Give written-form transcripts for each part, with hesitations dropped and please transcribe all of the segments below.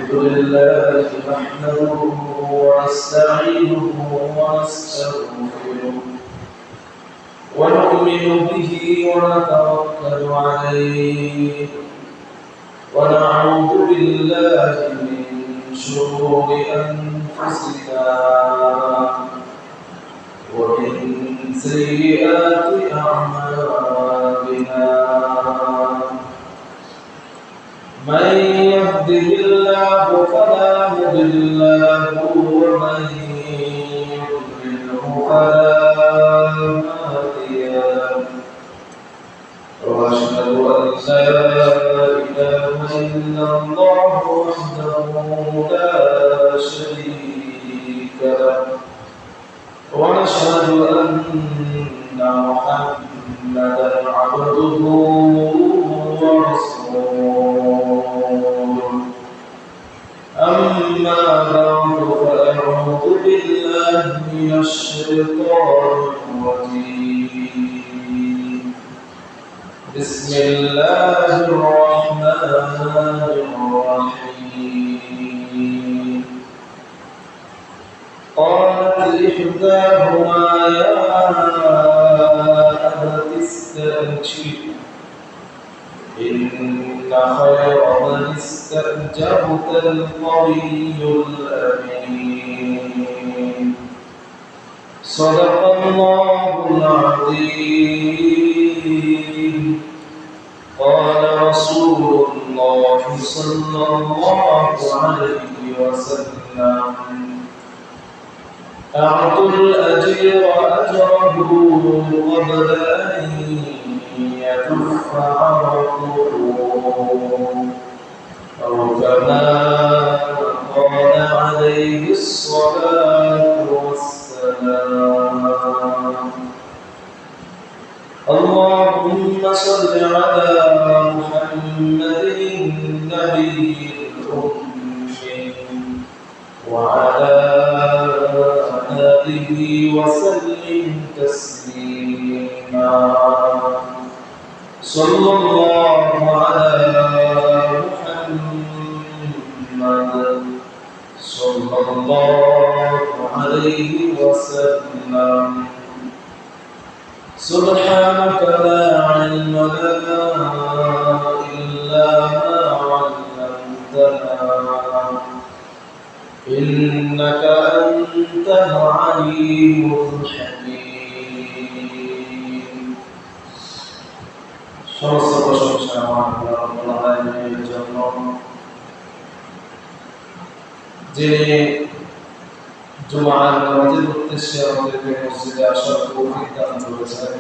الحمد لله نحمده ونستعينه ونستغفره ونؤمن به ونتوكل عليه ونعوذ بالله من شرور أنفسنا ومن سيئات أعمالنا من يهده الله فلا مضل له ومن يضلله فلا هادي له وأشهد أن لا إله إلا الله وحده لا شريك له ونشهد أن محمدا عبده ورسوله أما بعد فأعوذ بالله من الشيطان الرجيم بسم الله الرحمن الرحيم قالت إحداهما يا أبت استأجر إن خير من استأجرت القوي الأمين صدق الله العظيم قال رسول الله صلى الله عليه وسلم أعطوا الأجير أجره قبل أن يكف عرقه أو كما قال عليه الصلاة والسلام اللهم صل على محمد النبي الأمي وعلى آله وسلم تسليما صلى الله على محمد صلى الله عليه وسلم سبحانك لا علم لنا إلا ما علمتنا إنك أنت العليم الحكيم সমস্ত প্রশংসা আমার রব্বুল আলামিনের জন্য যিনি জুমার নামাজের উদ্দেশ্যে আমাদেরকে মসজিদে আসার তৌফিক দান করেছেন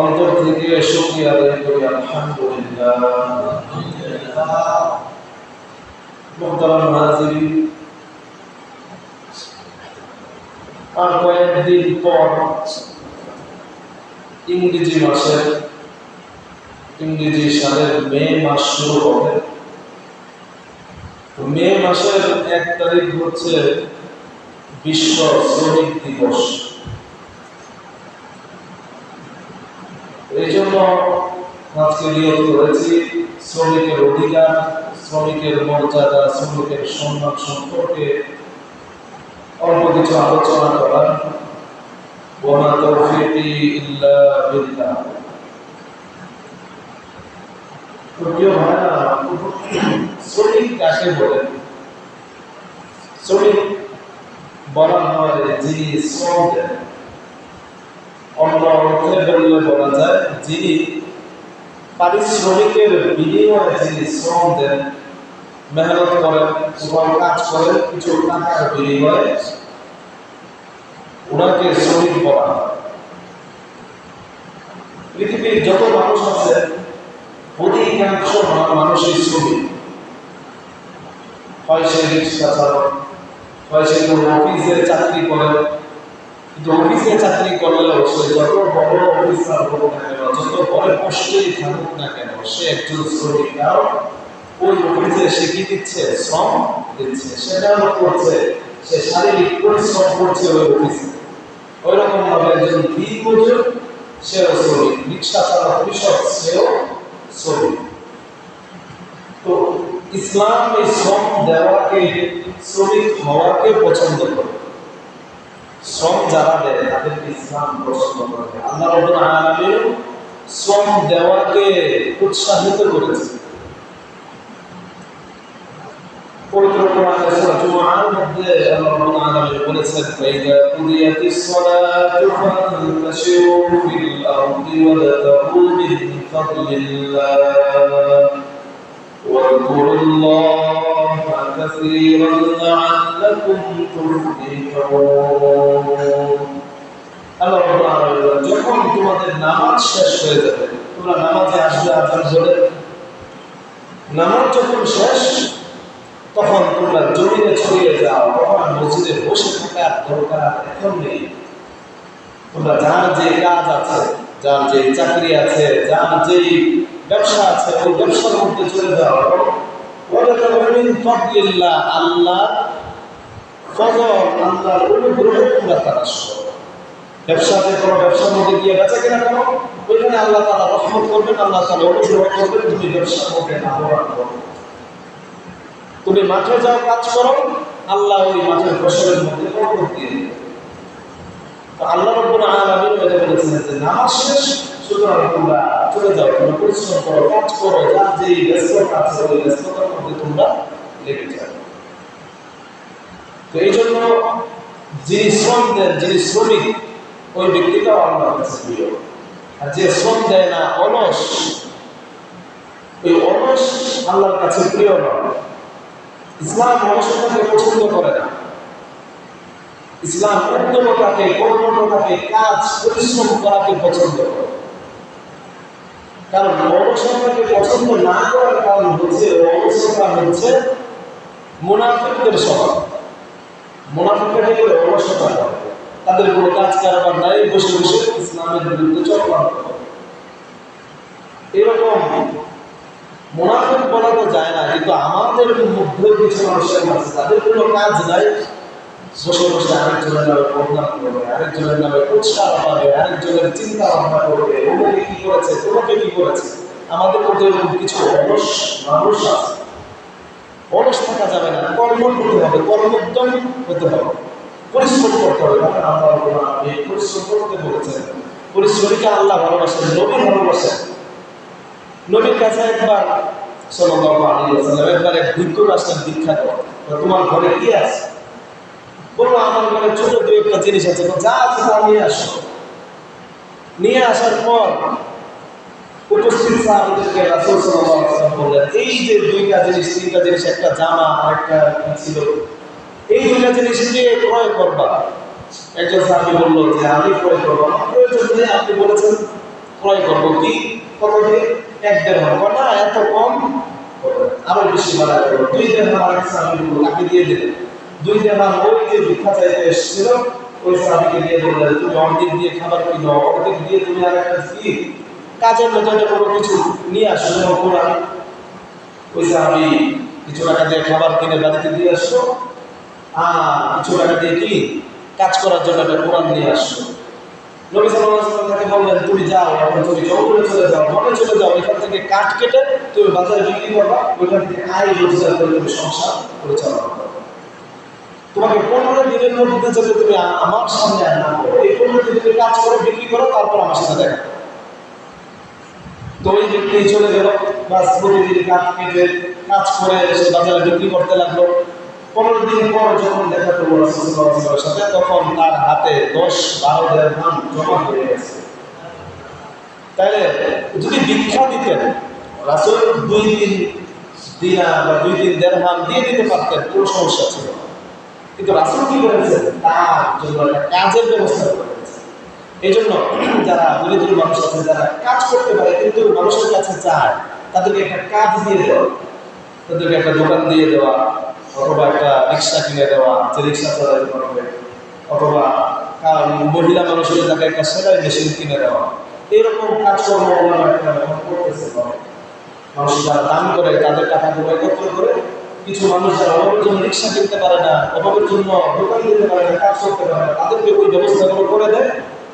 অন্তর থেকে শুকরিয়া আদায় করি আলহামদুলিল্লাহ মুহতারাম হাজিরিন আর কয়েকদিন পর ইংরেজি সালের মে মাস শুরু হবে মে মাসের 1 তারিখ হচ্ছে বিশ্ব শ্রমিক দিবস এই জন্য আজকে নিয়োগ করেছি শ্রমিকের অধিকার শ্রমিকের মর্যাদা শ্রমিকের সম্মান সম্পর্কে অল্প কিছু আলোচনা করার ওয়া তাওফীকি ইল্লা বিল্লাহ প্রিয় ভাইরা শ্রমিক কাকে বলে শ্রমিক বলা হয় যিনি শ্রম দেন অন্য অর্থে বললে বলা যায় যিনি পারিশ্রমিকের বিনিময়ে যিনি শ্রম দেন মেহনত করেন এবং কাজ করেন কিছু টাকার বিনিময়ে ওনাকে শ্রমিক বলা হয় পৃথিবীর যত মানুষ আছে অধিকাংশ মানুষই শ্রমিক হয় সে রিক্সা চালক হয় সে কোনো অফিসে চাকরি করে কিন্তু অফিসে চাকরি করলেও সে যত বড় অফিসার হোক না কেন যত বড় পোস্টেই থাকুক না কেন সে একজন শ্রমিক কারণ ওই অফিসে সে কি দিচ্ছে শ্রম দিচ্ছে সেটাও করছে সে শারীরিক পরিশ্রম করছে ওই অফিসে ওই রকম ভাবে একজন দিনমজুর সেও শ্রমিক রিক্সা চালক কৃষক সেও শ্রমিক তো ইসলাম এই শ্রম দেওয়াকে, শ্রমিক হওয়াকে পছন্দ করে। শ্রম যারা দেয় তাদেরকে ইসলাম পছন্দ করে। আল্লাহ রাব্বুল আলামিন শ্রম দেওয়াকে উৎসাহিত করেছে। পবিত্র কোরআনে সূরা জুমআর মধ্যে আল্লাহ রাব্বুল আলামিন বলেছেন, ফাইদা কুদিয়াতিস সালাতু ফান্তাশিরু ফিল আরদি ওয়াবতাগু মিন ফাদলিল্লাহ ওয়াযকুরুল্লাহা কাসীরান লাআল্লাকুম তুফলিহুন। আল্লাহ রাব্বুল আলামিন যখন তোমাদের নামাজ শেষ হয়ে যাবে, তোমরা নামাজে আসবে, আযান হলে নামাজ যখন শেষ, তখন তোমরা জমিনে ছড়িয়ে যাও। তখন মসজিদে বসে থাকার দরকার এখন নেই। তোমরা যার যে কাজ আছে, যার যে চাকরি আছে, যার যে ব্যবসা আছে, ওই ব্যবসার মধ্যে চলে যাও। আল্লাহ ফজল, আল্লাহর অনুগ্রহ তোমরা তালাশ করো। ব্যবসাতে করো, ব্যবসার মধ্যে গিয়ে বেচা কেনা করো, ওইখানে আল্লাহ তাআলা রহমত করবেন, আল্লাহ তাআলা অনুগ্রহ করবেন, তুমি ব্যবসার মধ্যে লাভবান করো। তুমি মাঠে যাও, কাজ করো, আল্লাহ ওই মাঠের ফসলের মধ্যে বরকত দিয়ে দেবেন। তো আল্লাহ রাব্বুল আলামিন এটা বলেছেন যে নামাজ শেষ, সুতরাং তোমরা চলে যাও, তোমরা পরিশ্রম করো, কাজ করো, যার যে ব্যস্ততা আছে ওই ব্যস্ততার মধ্যে তোমরা লেগে যাও। তো এই জন্য যিনি শ্রম দেন, যিনি শ্রমিক, ওই ব্যক্তিটাও আল্লাহর কাছে প্রিয়। আর যে শ্রম দেয় না, অলস, ওই অলস আল্লাহর কাছে প্রিয় নয়। ইসলাম অলসতাকে পছন্দ করে না। ইসলাম উদ্যমতাকে, কর্মঠতাকে, কাজ পরিশ্রম করাকে পছন্দ করে। কারণ অলসতাকে পছন্দ না করার কারণ হচ্ছে, অলসতা হচ্ছে মুনাফিকদের স্বভাব। মুনাফিকরা কি করে? অলসতা করে। তাদের কোনো কাজ কারবার নাই, বসে বসে ইসলামের বিরুদ্ধে চক্রান্ত করে। এরকম মুনাফিক বলা তো যায় না, কিন্তু আমাদের মধ্যে কিছু মানুষ আছে তাদের কোনো কাজ নাই, বসে বসে আরেকজনের নামে বদনাম করবে, আরেকজনের নামে পুরস্কার পাবে, আরেকজনের চিন্তা ভাবনা করবে, ওনাকে কি করেছে, তোমাকে কি করেছে। আমাদের মধ্যে এরকম কিছু অলস মানুষ আছে। অলস থাকা যাবে না, কর্ম করতে হবে, কর্মোদ্যম হতে হবে, পরিশ্রম করতে হবে। আল্লাহ পরিশ্রম করতে বলেছেন। পরিশ্রমীকে আল্লাহ ভালোবাসেন, নবী ভালোবাসেন। নবীর কাছে একবার সাল্লাল্লাহু আলাইহি ওয়াসাল্লাম একবার এক ভিক্ষুক আসলেন ভিক্ষা করতে। তোমার ঘরে কি আছে? বললো, আমার ঘরে ছোট দুই একটা জিনিস আছে, যা আছে তা নিয়ে আসো। নিয়ে আসার পর উপস্থিত সাহাবীদেরকে রাসূল সাল্লাল্লাহু আলাইহি ওয়াসাল্লাম বললেন, এই যে দুইটা জিনিস, তিনটা জিনিস, একটা জামা আর একটা ছিল, এই দুইটা জিনিস দিয়ে ক্রয় করবা। একজন সাহাবী বলল যে আমি ক্রয় করবো, আমার প্রয়োজন নেই, আপনি বলেছেন ক্রয় করবো, কি কত দিয়ে? 1 দিরহাম। না, এত কম, আরো বেশি বাড়া করবো, 2 দিরহাম। আরেক সাহাবী বলল, আপনি দিয়ে দেবেন 2 দিরহাম। ওই যে ভিক্ষা চাইতে এসেছিল ওই সাহাবীকে দিয়ে বললেন, তুমি অর্ধেক দিয়ে খাবার কিনো, অর্ধেক দিয়ে তুমি আরেকটা কি কাজের মেজাজে কোনো কিছু নিয়ে আসো, যেমন কোরআন। ওই সাহাবী কিছু টাকা দিয়ে খাবার কিনে বাড়িতে দিয়ে আসলো, আর কিছু টাকা দিয়ে কি কাজ করার জন্য একটা কোরআন নিয়ে আসলো। নবী সাল্লাল্লাহু আলাইহি ওয়াসাল্লাম তাকে বললেন, তুমি যাও, এখন তুমি জঙ্গলে চলে যাও, বনে চলে যাও, এখান থেকে কাঠ কেটে তুমি বাজারে বিক্রি করবা, ওইখান থেকে আয় রোজগার করে তুমি সংসার পরিচালনা করবে। তোমাকে 15 দিনের মধ্যে যদি তুমি আমার সামনে না করো, এই 15 দিন তুমি কাজ করে বিক্রি করো, তারপর আমার সাথে দেখা। তো ওই ব্যক্তি চলে গেল, বাস প্রতিদিন কাঠ কেটে কাজ করে সে বাজারে বিক্রি করতে লাগলো। 15 দিন পর যখন দেখা করলো রাসূল সাল্লাল্লাহু আলাইহি ওয়াসাল্লামের সাথে, তখন তার হাতে 10-12 দিরহাম জমা হয়ে গেছে। তাহলে যদি ভিক্ষা দিতেন, রাসূল 2-3 দিনার বা 2-3 দিরহাম দিয়ে দিতে পারতেন, কোনো সমস্যা ছিল না। কিন্তু রাসূল কি করেছেন? তার জন্য একটা কাজের ব্যবস্থা করেছেন। এই জন্য যারা দরিদ্র মানুষ আছে, যারা কাজ করতে পারে কিন্তু মানুষের কাছে চায়, তাদেরকে একটা কাজ দিয়ে দেওয়া, তাদেরকে একটা দোকান দিয়ে দেওয়া, অথবা একটা রিক্সা কিনে দেওয়া, যে রিক্সা চালাতে পারবে, অথবা মহিলা মানুষের তাকে একটা সেলাই মেশিন কিনে দেওয়া। এরকম কাজকর্ম একটা করতেছে। মানুষ যারা দান করে তাদের টাকাগুলো একত্র করে, কিছু মানুষ যারা অভাবের জন্য রিক্সা কিনতে পারে না, অভাবের জন্য দোকান দিতে পারে না, কাজ করতে পারে না, তাদেরকে ওই ব্যবস্থাগুলো করে দেয়।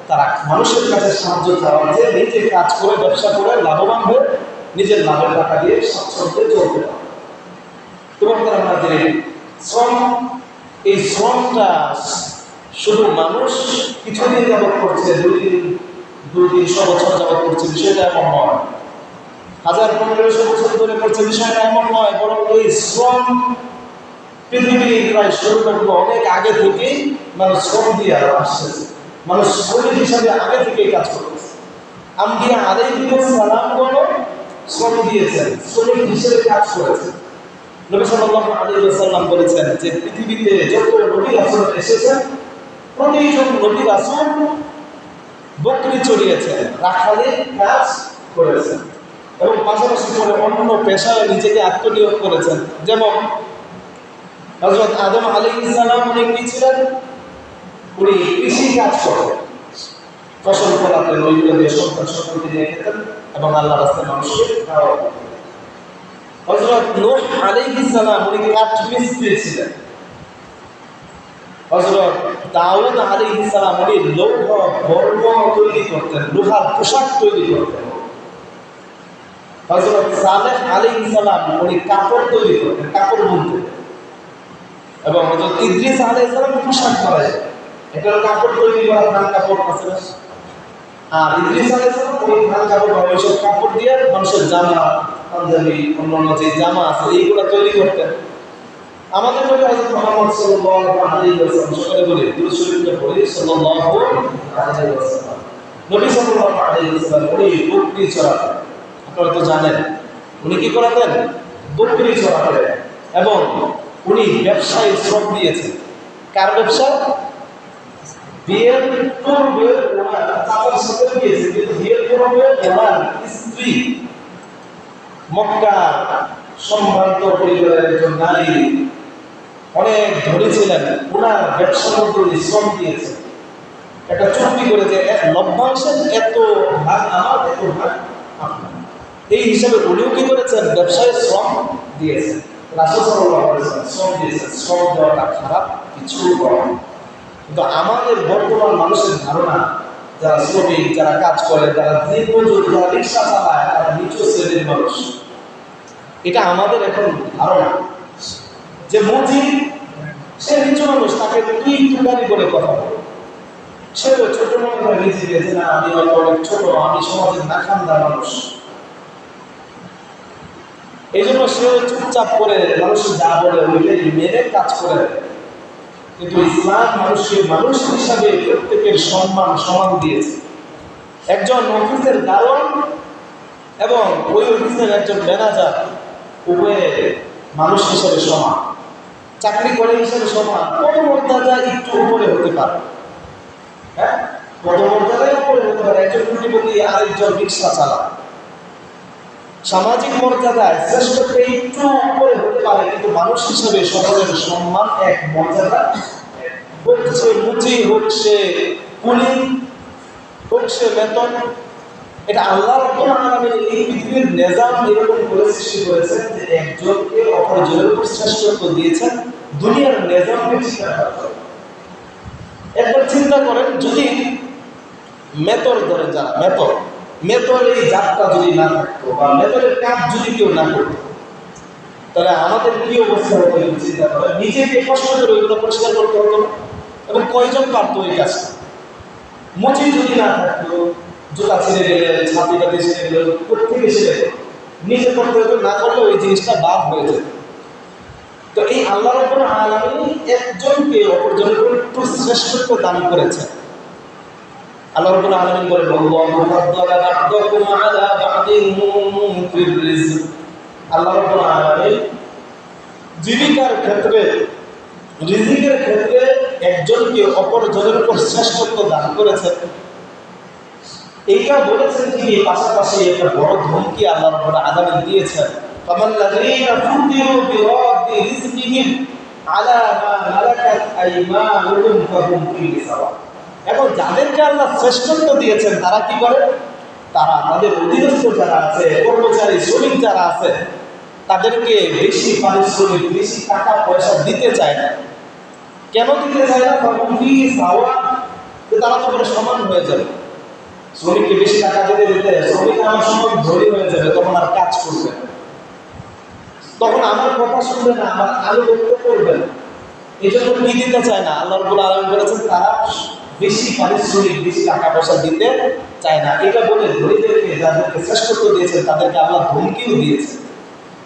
তারা মানুষের কাছে সাহায্য চাওয়া, যে নিজে কাজ করে ব্যবসা করে লাভবান হয়ে নিজের লাভের টাকা দিয়ে স্বাচ্ছন্দ্যে চলতে পারে। মোহতারাম হাজিরিন, শ্রম, এই শ্রমটা শুধু মানুষ কিছুদিন যাবত করছে, 200-300 বছর যাবত করছে, বিষয়টা এমন নয়। 1000-1500 বছর ধরে করছে, বিষয়টা এমন নয়। বরং এই শ্রম পৃথিবীর প্রায় শুরুটা অনেক আগে থেকেই মানুষ শ্রম দিয়ে আসছে। মানুষ শ্রমিক হিসাবে আগে থেকেই কাজ করতেছে। আম্বিয়া আলাইহিস সালামগণ শ্রম দিয়েছেন, শ্রমিক হিসেবে কাজ করেছেন। নবী সাল্লাল্লাহু আলাইহি ওয়াসাল্লাম বলেছেন যে পৃথিবীতে যত নবী রাসূল এসেছেন, প্রতিজন নবী রাসূল বকরি চড়িয়েছেন, রাখালের কাজ করেছেন এবং পাশাপাশি করে অন্য পেশায় নিজেকে আত্মনিয়োগ করেছেন। যেমন হযরত আদম আলাইহিস সালাম উনি কি ছিলেন? উনি কৃষি কাজ করতেন, ফসল ফলাতেন, ওইগুলো দিয়ে সন্তান নিয়ে খেতেন এবং আল্লাহর রাস্তায় মানুষকে দাওয়াত দিতেন। হযরত নূহ আলাইহিস সালাম উনি কাঠমিস্ত্রি ছিলেন। হযরত দাউদ আলাইহিস সালাম উনি লৌহ বর্ম তৈরি করতেন, লোহার পোশাক তৈরি করতেন। হযরত সালেহ আলাইহিস সালাম উনি কাপড় তৈরি করতেন, কাপড় বুনতেন। এবং হযরত ইদ্রিস আলাইহিস সালাম পোশাক বানাতেন। এটা কাপড় তৈরি করা, ধান কাপড় আছে না? আর ইদ্রিস আলাইহিস সালাম ওই ধান কাপড় বা ওইসব কাপড় দিয়ে মানুষের জামা, পাঞ্জাবি, অন্যান্য যে জামা আছে এইগুলো তৈরি করতেন। আমাদের নবী হযরত মুহাম্মদ সাল্লাল্লাহু আলাইহি ওয়াসাল্লাম, সকালে বলি দুরূদ শরীফটা পড়ি, সাল্লাল্লাহু আলাইহি ওয়াসাল্লাম। নবী সাল্লাল্লাহু আলাইহি ওয়াসাল্লাম উনি বকরি চড়াতেন। আপনারা তো জানেন উনি কি করাতেন? বকরি চড়াতেন। এবং উনি ব্যবসায় শ্রম দিয়েছেন। কার ব্যবসা? বিয়ের পূর্বে ওনার চাচার সাথে দিয়েছে, কিন্তু বিয়ের পূর্বে ওনার স্ত্রী মক্কার সম্ভ্রান্ত পরিবারের একজন নারী, অনেক ধনী ছিলেন। ওনার ব্যবসার মধ্যে উনি শ্রম দিয়েছেন। একটা চুক্তি করে যে লভ্যাংশের এত ভাগ আমার, এত ভাগ আপনার, এই হিসাবে উনিও কি করেছেন? ব্যবসায় শ্রম দিয়েছেন। রাসূল সাল্লাল্লাহু আলাইহি ওয়াসাল্লাম শ্রম দিয়েছেন। শ্রম দেওয়াটা খারাপ কিছু নয়। কিন্তু আমাদের বর্তমান মানুষের ধারণা, যারা শ্রমিক, যারা কাজ করে, যারা দিনমজুর, যারা রিক্সা চালায়, তারা নিচু শ্রেণীর মানুষ। এটা আমাদের এখন ধারণা যে মজুর সে নিচু মানুষ, তাকে তুই তুকারি করে কথা বলে, সে ছোট মনে করে নিজেকে যে না আমি অনেক ছোট, আমি সমাজের নাখান্দা মানুষ। এই জন্য সে চুপচাপ করে মানুষের যা বলে ওইটাই মেনে কাজ করে। কিন্তু ইসলাম মানুষকে মানুষ হিসাবে প্রত্যেকের সম্মান সমান দিয়েছে। একজন অফিসের দারোয়ান এবং ওই অফিসের একজন ম্যানেজার উভয়ে মানুষ হিসাবে সমান, চাকরি করে হিসাবে সমান। পদমর্যাদা একটু উপরে হতে পারে, হ্যাঁ, পদমর্যাদায় উপরে হতে পারে। একজন কোটিপতি আরেকজন রিক্সা চালায়। সামাজিক মর্যাদায় শ্রেষ্ঠত্ব একটু উপরে হতে পারে, কিন্তু মানুষ হিসাবে সকলের সম্মান এক মর্যাদা। হোক সে মুচি, হোক সে কুলি, হোক সে বেতন, এটা আল্লাহ রাব্বুল আলামিন এই পৃথিবীর নিজাম এরকম করে সৃষ্টি করেছেন যে একজনকে অপরজনের উপর শ্রেষ্ঠত্ব দিয়েছেন দুনিয়ার নিজামকে ঠিক রাখার জন্য। একবার চিন্তা করেন, যদি মেতর ধরেন, যারা মেতর এই জাতটা যদি না থাকতো বা মেতরের কাজ যদি কেউ না করতো, তাহলে আমাদের কি অবস্থা হতো? চিন্তা করেন, নিজেকে কষ্ট করে ওইগুলো পরিষ্কার করতে হতো এবং কয়জন পারতো এই কাজটা? মুচি যদি না থাকতো, জুতা ছিঁড়ে গেলে, ছাতিটাতে ছিঁড়ে গেলে, প্রত্যেকে ছিঁড়ে গেল, নিজে করতে হতো, না করলে ওই জিনিসটা বাদ হয়ে যেত। তো এই আল্লাহ রাব্বুল আলামিন একজনকে অপরজনের উপর একটু শ্রেষ্ঠত্ব দান করেছেন। আল্লাহ রাব্বুল আলামিন বলেন, আল্লাহু ফাদ্দালা বা'দাকুম আলা বা'দিন ফির রিজক। আল্লাহ রাব্বুল আলামিন জীবিকার ক্ষেত্রে, রিজিকের ক্ষেত্রে একজনকে অপরজনের উপর শ্রেষ্ঠত্ব দান করেছেন। এইটা বলেছেন তিনি, পাশাপাশি একটা বড় ধমকি আল্লাহ রাব্বুল আলামিন দিয়েছেন, ফামাল্লাযীনা ফুতিরু বিরাদ্দি রিজকিহিম আলা মা মালাকাত আইমানুহুম ফাহুম ফীহি সাওয়া। এখন যাদেরকে আল্লাহ শ্রেষ্ঠত্ব দিয়েছেন তারা কি করে? তারা তাদের অধীনস্থ যারা আছে, কর্মচারী, শ্রমিক যারা আছে, তাদেরকে বেশি পারিশ্রমিক, বেশি টাকা পয়সা দিতে চায় না। কেন দিতে চায় না? ফাহুম ফীহি সাওয়া, তারা তো করে সমান হয়ে যাবে। শ্রমিককে বেশি টাকা দিতে দিতে শ্রমিক আমার সমান ধনী হয়ে যাবে, তখন আর কাজ করবে না। তখন আমার কথা শুনবে না, আমার আনুগত্য করবে না। এই জন্য কি দিতে চায় না। আল্লাহ রাব্বুল আলামিন বলেছেন তারা বেশি পারিশ্রমিক, বেশি টাকা পয়সা দিতে চায় না। এটা বলে ধনীদেরকে, যাদেরকে শ্রেষ্ঠত্ব দিয়েছেন, তাদেরকে আল্লাহ ধমকিও দিয়েছে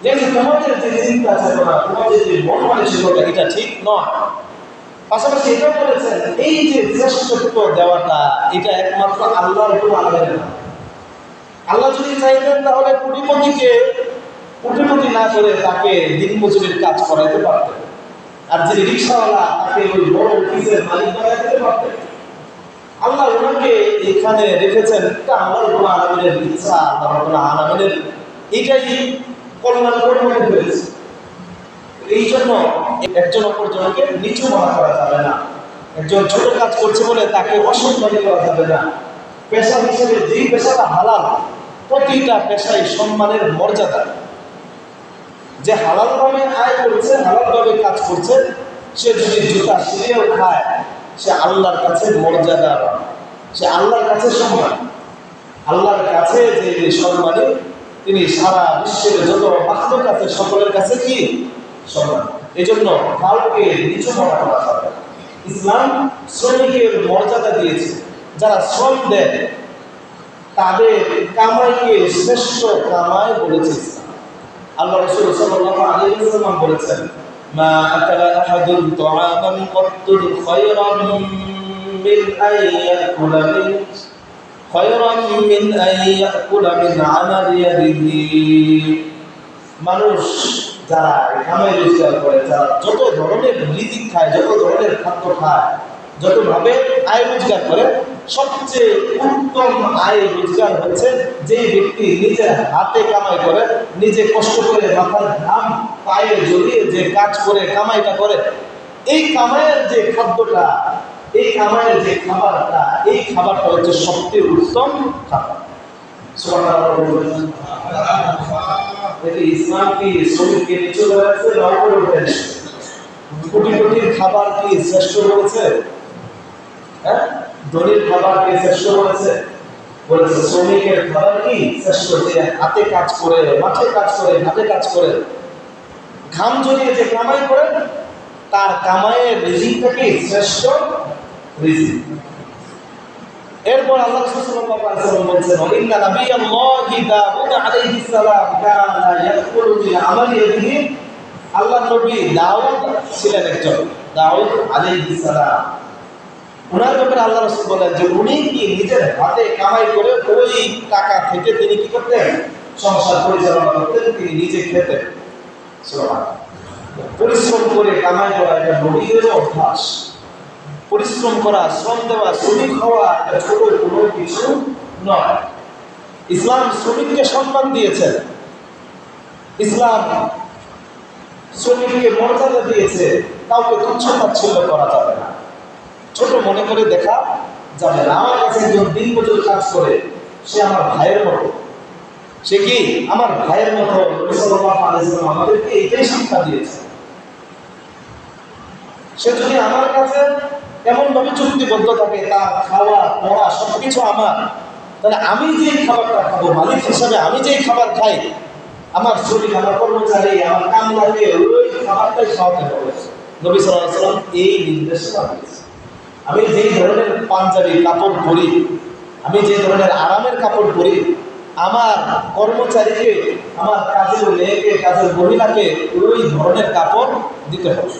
যে তোমাদের যে চিন্তা চেতনা, তোমাদের যে মন মানসিকতা, এটা ঠিক নয়। পাশাপাশি এটাও বলেছেন এই যে শ্রেষ্ঠত্ব দেওয়াটা, এটা একমাত্র আল্লাহর উপর আলাদা না। আল্লাহ যদি চাইতেন তাহলে কোটিপতিকে কোটিপতি না করে তাকে দিনমজুরির কাজ করাইতে পারতেন, আর যে রিক্সাওয়ালা তাকে ওই বড় অফিসের মালিক বানাই দিতে পারতেন। আল্লাহ ওনাকে এখানে রেখেছেন, এটা আল্লাহর রাব্বুল আলামিনের ইচ্ছা, আল্লাহর রাব্বুল আলামিনের এটাই কল্যাণকর মনে হয়েছে। এই জন্য একজন অপরজনকে নিচু মনে করা যাবে না। একজন ছোট কাজ করছে বলে তাকে অসম্মানী করা যাবে না। পেশা হিসেবে যেই পেশাটা হালাল, প্রতিটা পেশায় সম্মানের মর্যাদা। যে হালাল ভাবে আয় করছে, হালাল ভাবে কাজ করছে, সে যদি জুতা সিলেও খায়, সে আল্লাহর কাছে মর্যাদা, সে আল্লাহর কাছে সম্মান। আল্লাহর কাছে যে সম্মানী, তিনি সারা বিশ্বের যত মাখলুক আছে সকলের কাছে কি সম্মান। এই জন্য কাউকে নিচু মনে করা যাবে। ইসলাম শ্রমিকের মর্যাদা দিয়েছে। যারা শ্রম দেয় তাদের কামাইকে শ্রেষ্ঠ কামাই বলেছে ইসলাম। আল্লাহ রাসূল সাল্লাল্লাহু আলাইহি ওয়াসাল্লাম বলেছেন, মা আকালা আহাদুন তাআমান কাত্তুন খায়রান মিন আন ইয়াকুলা মিন আমালি ইয়াদিহি। মানুষ যারা কামাই রোজগার করে, যারা যত ধরনের রিজিক খায়, যত ধরনের খাদ্য খায়, যতভাবে আয় রোজগার করে, সবচেয়ে উত্তম আয় রোজগার হচ্ছে যে ব্যক্তি নিজের হাতে কামাই করে, নিজে কষ্ট করে মাথার ঘাম পায়ে জড়িয়ে যে কাজ করে কামাইটা করে। এই কামাইয়ের যে খাদ্যটা, এই কামাইয়ের যে খাবারটা, এই খাবারটা হচ্ছে সবচেয়ে উত্তম খাবার। ইসলাম কি শ্রমিককে নিচু করেছে না উপরে উঠেছে? কোটি কোটির খাবার কি শ্রেষ্ঠ বলেছে? হ্যাঁ, ধনীর খাবার কি শ্রেষ্ঠ বলেছে? বলেছে শ্রমিকের খাবার কি শ্রেষ্ঠ, যে হাতে কাজ করে, মাঠে কাজ করে, হাতে কাজ করে, ঘাম ঝরিয়ে যে কামাই করে, তার কামাইয়ের রিজিকটা কি শ্রেষ্ঠ রিজিক। এরপর আল্লাহ সাল্লাল্লাহু আলাইহি ওয়াসাল্লাম বলেছেন, ইন্না নাবিয়াল্লাহি দাউদ আলাইহিস সালাম কানা ইয়াকুলু মিন আমালি ইয়াদিহি। আল্লাহর নবী দাউদ ছিলেন একজন, দাউদ আলাইহিস সালাম। ওনার ব্যাপারে আল্লাহ রাসূল বলেন যে উনি কি নিজের হাতে কামাই করে ওই টাকা থেকে তিনি কি করতেন? সংসার পরিচালনা করতেন, তিনি নিজে খেতেন। সুবহানাল্লাহ। পরিশ্রম করে কামাই করা এটা নবীদের অভ্যাস। পরিশ্রম করা, শ্রম দেওয়া, শ্রমিক হওয়া এটা ছোট কোনো কিছু নয়। ইসলাম শ্রমিককে সম্মান দিয়েছে, ইসলাম শ্রমিককে মর্যাদা দিয়েছে। কাউকে তুচ্ছ তাচ্ছিল্য করা যাবে না, ছোট মনে করে দেখা যাবে না। আমার কাছে একজন দিন মজুর কাজ করে, সে আমার ভাইয়ের মতো। সে কি আমার ভাইয়ের মতো। নবী সাল্লাল্লাহু আলাইহি ওয়াসাল্লাম আমাদেরকে এটাই শিক্ষা দিয়েছে। সে যদি আমার কাছে এমন ভাবে চুক্তিবদ্ধ থাকে, তার খাওয়া পড়া সবকিছু আমার, তাহলে আমি যে খাবারটা খাবো, মালিক হিসাবে আমি যে খাবার খাই, আমার শ্রমিক, আমার কর্মচারী, আমার কামলাকে ওই খাবারটাই খাওয়াতে হবে। নবী সাল্লাল্লাহু আলাইহি ওয়াসাল্লাম এই নির্দেশনা দিয়েছে। আমি যে ধরনের পাঞ্জাবি কাপড় পরি, আমি যে ধরনের আরামের কাপড় পরি, আমার কর্মচারীকে, আমার কাজের মেয়েকে, কাজের মহিলাকে ওই ধরনের কাপড় দিতে হবে।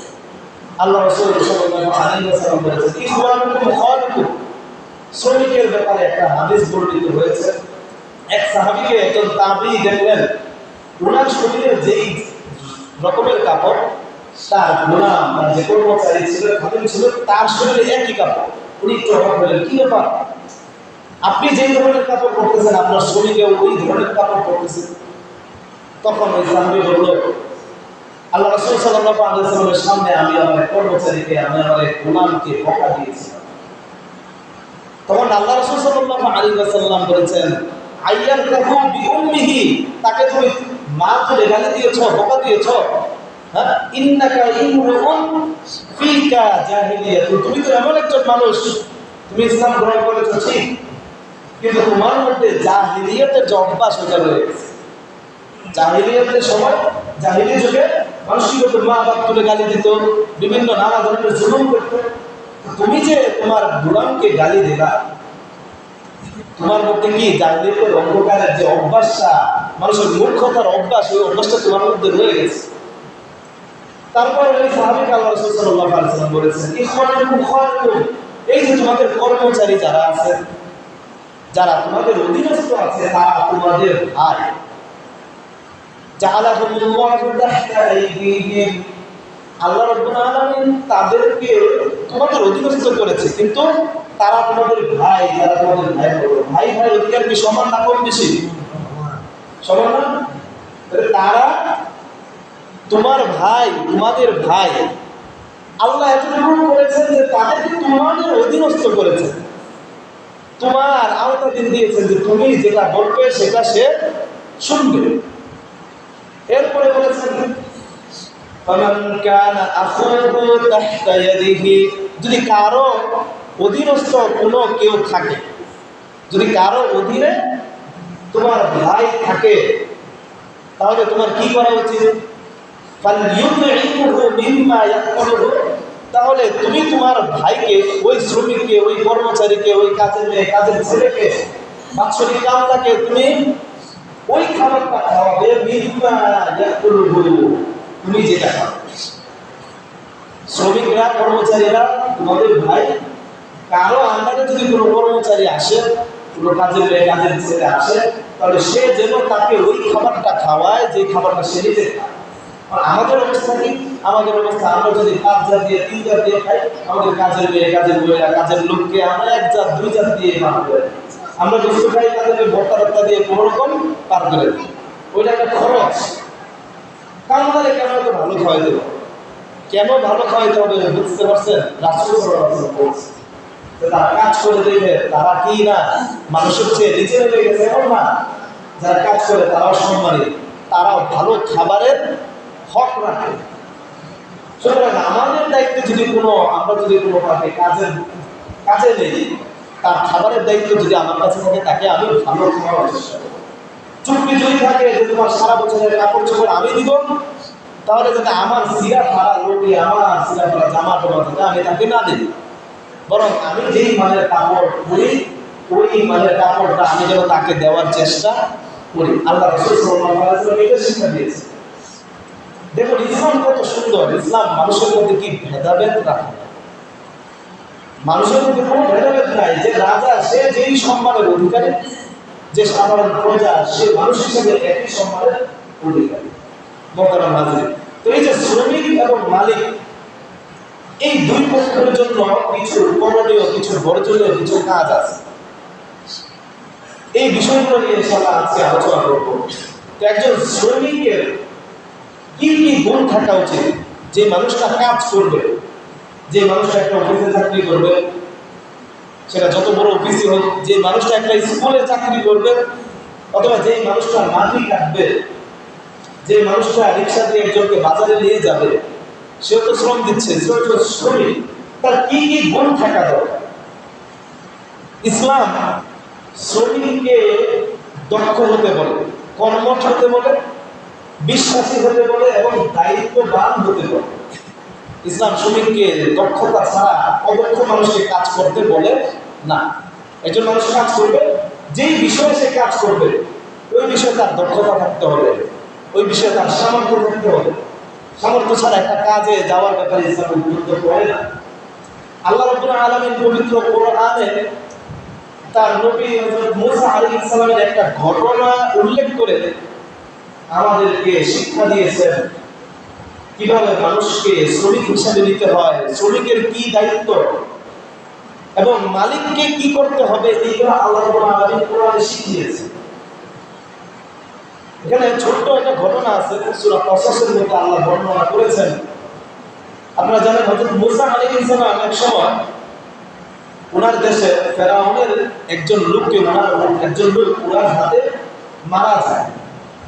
আল্লাহ রাসূল সাল্লাল্লাহু আলাইহি ওয়াসাল্লাম বলেছেন, ইখওয়ানুকুম খালুকুম। শ্রমিকের ব্যাপারে একটা হাদিস বর্ণিত হয়েছে। এক সাহাবীকে একজন তাবেঈ দেখলেন, ওনার শরীরে যেই রকমের কাপড়, তার গোলাম বা যে কর্মচারী ছিল, খাদিম ছিল, তার শরীরে একই কাপড়। উনি একটু অবাক হলেন, কি ব্যাপার, আপনি যেই ধরনের কাপড় পরতেছেন, আপনার শরীরে ওই ধরনের কাপড় পরতেছেন। তখন ওই সাহাবী বলল, আল্লাহ রাসূল সাল্লাল্লাহু আলাইহি ওয়াসাল্লামের সামনে আমি আমার কর্মচারীকে, আমি আমার গোলামকে বকা দিয়েছিলাম। তখন আল্লাহ রাসূল সাল্লাল্লাহু আলাইহি ওয়াসাল্লাম বলেছেন, আইয়াতাহু বিউম্মিহি, তাকে তুমি মা বলে গালি দিয়েছো, বকা দিয়েছো। হ্যাঁ, ইন্নাকা ইমরুন ফিকা জাহিলিয়াত, তুমি তো এমন একজন মানুষ, তুমি ইসলাম গ্রহণ করেছো ঠিক, কিন্তু তোমার মধ্যে জাহিলিয়াতের যে অভ্যাস ওটা রয়ে গেছে। জাহিলিয়াতের সময়, জাহিলিয়া যুগে মানুষ কি করতো? মা বাপ তুলে গালি দিত, বিভিন্ন নানা ধরনের জুলুম করতো। তুমি যে তোমার গোলামকে গালি দিলা, তোমার মধ্যে কি জাহিলিয়াতের অন্ধকারের যে অভ্যাসটা, মানুষের মূর্খতার অভ্যাস, ওই অভ্যাসটা তোমার মধ্যে রয়ে গেছে। তারপর ওই সাহাবী আল্লাহ রাসূল সাল্লাল্লাহু আলাইহি ওয়াসাল্লাম বলেছেন, ইখওয়ানুকুম খায়রুকুম, এই যে তোমাদের কর্মচারী যারা আছে, যারা তোমাদের অধীনস্থ আছে, তারা তোমাদের ভাই। জাআলাহুমুল্লাহু তাহতা আইদিহিম, আল্লাহ রাব্বুল আলামিন তাদেরকে তোমাদের অধীনস্থ করেছে, কিন্তু তারা তোমাদের ভাই। যারা তোমাদের ভাই, ভাই ভাই অধিকার কি সমান না কম বেশি? সমান না? তারা তোমার ভাই, তোমাদের ভাই। আল্লাহ এতটুকু করেছেন যে তাদেরকে তোমাদের অধীনস্থ করেছেন, তোমার আওতাধীন দিয়েছেন, যে তুমি যেটা বলবে সেটা সে শুনবে। এরপরে বলেছেন, ফামান কানা আখুহু তাহতা ইয়াদিহি, যদি কারো অধীনস্থ কোনো কেউ থাকে, যদি কারো অধীনে তোমার ভাই থাকে, তাহলে তোমার কি করা উচিত? ফালইউতইমুহু মিম্মা ইয়াকুলুহু, তাহলে তুমি তোমার ভাইকে, ওই শ্রমিককে, ওই কর্মচারীকে, ওই কাজের মেয়ে, কাজের ছেলেকে, বাৎসরিক কামলাকে তুমি ওই খাবারটা খাওয়াবে, মিম্মা ইয়াকুলুহু, তুমি যেটা খাও। শ্রমিকরা, কর্মচারীরা তোমাদের ভাই। কারো আন্ডারে যদি কোনো কর্মচারী আসে, কোনো কাজের মেয়ে, কাজের ছেলে আসে, তাহলে সে যেন তাকে ওই খাবারটা খাওয়ায় যে খাবারটা সে নিজে খায়। আমাদের অবস্থা কি? আমাদের অবস্থা, আমরা যদি 5 জাত দিয়ে 3 জাত দিয়ে খাই, আমাদের কাজের মেয়ে, কাজের মহিলা, কাজের লোককে আমরা 1 জাত 2 জাত দিয়ে পার করে দিই। আমরা গোস্ত খাই, তাদেরকে ভর্তা দিয়ে কোনো রকম পার করে দিই। ওইটা একটা খরচ। কামদারে কেন এত ভালো খাওয়াই দেবো? কেন ভালো খাওয়াইতে হবে বুঝতে পারছেন? রাসূল সাল্লাল্লাহু আলাইহি ওয়াসাল্লাম বলছেন, তারা কাজ করে দেখে তারা কি না মানুষের চেয়ে নিচে নেমে গেছে, এমন না। যারা কাজ করে তারাও সম্মানিত, তারাও ভালো খাবারের হক রাখে। সুতরাং আমাদের দায়িত্ব, যদি আমরা যদি কোনো কাজে নেই, তার খাবারের দায়িত্ব যদি আমার কাছে থাকে, তাকে আমি ভালো খাওয়ার চেষ্টা করব। চুক্তি যদি থাকে যে তোমার সারা বছরের কাপড় চোপড় আমি দিব, তাহলে যাতে আমার সিরা ফাড়া রুটি, আমার সিরা ফাড়া জামা কাপড় আমি তাকে না দিই, বরং আমি যেই মানের কাপড় পরি, ওই মানের কাপড়টা আমি যেন তাকে দেওয়ার চেষ্টা করি। আল্লাহ রাসূল সাল্লাল্লাহু আলাইহি ওয়াসাল্লাম এটা শিক্ষা দিয়েছে। দেখুন ইসলাম কত সুন্দর। ইসলাম মানুষের মধ্যে কি ভেদাভেদ রাখে না, মানুষের মধ্যে কোনো ভেদাভেদ নাই। যে রাজা সে যেই সম্মানের অধিকারী, যে সাধারণ প্রজা সে মানুষ হিসেবে একই সম্মানের অধিকারী। মোহতারাম হাজির, তো এই যে শ্রমিক এবং মালিক, এই দুই পক্ষের জন্য কিছু করণীয়, কিছু বর্জনীয় কিছু কাজ আছে। এই বিষয়গুলো নিয়ে ইনশাআল্লাহ আজকে আলোচনা করব। তো একজন শ্রমিকের কি কি গুণ থাকা উচিত? যে মানুষটা কাজ করবে, যে মানুষটা একটা অফিসে চাকরি করবে, সেটা যত বড় অফিসই হোক, যে মানুষটা একটা স্কুলে চাকরি করবে, অথবা যে মানুষটা মাটি কাটবে, যে মানুষটা রিক্সা দিয়ে একজনকে বাজারে নিয়ে যাবে, সেও তো শ্রম দিচ্ছে, সেও তো শ্রমিক। তার কি কি গুণ থাকা দরকার? ইসলাম শ্রমিককে দক্ষ হতে বলে, কর্মঠ হতে বলে, বিশ্বাসী হতে বলে এবং দায়িত্ববান হতে বলে। ইসলাম শ্রমিককে দক্ষতা ছাড়া অদক্ষ মানুষকে কাজ করতে বলে না। একজন মানুষ কাজ করবে, যেই বিষয়ে সে কাজ করবে ওই বিষয়ে তার দক্ষতা থাকতে হবে, ওই বিষয়ে তার সামর্থ্য থাকতে হবে। সামর্থ্য ছাড়া একটা কাজে যাওয়ার ব্যাপারে ইসলাম গুরুত্ব করে না। আল্লাহ রাব্বুল আলামিন পবিত্র কোরআনে তার নবী হযরত মূসা আলাইহিস সালামের একটা ঘটনা উল্লেখ করে আমাদেরকে শিক্ষা দিয়েছেন কিভাবে মানুষকে শ্রমিক হিসেবে নিতে হয়, শ্রমিকের কি দায়িত্ব এবং মালিককে কি করতে হবে, এইগুলো আল্লাহ রাব্বুল আলামিন কোরআনে শিখিয়েছেন। এখানে ছোট্ট একটা ঘটনা আছে, সূরা কসসের মধ্যে আল্লাহ বর্ণনা করেছেন। আপনারা জানেন হযরত মূসা আলাইহিস সালাম এক সময় ওনার দেশে ফেরাউনের একজন লোক ওনার হাতে মারা যায়,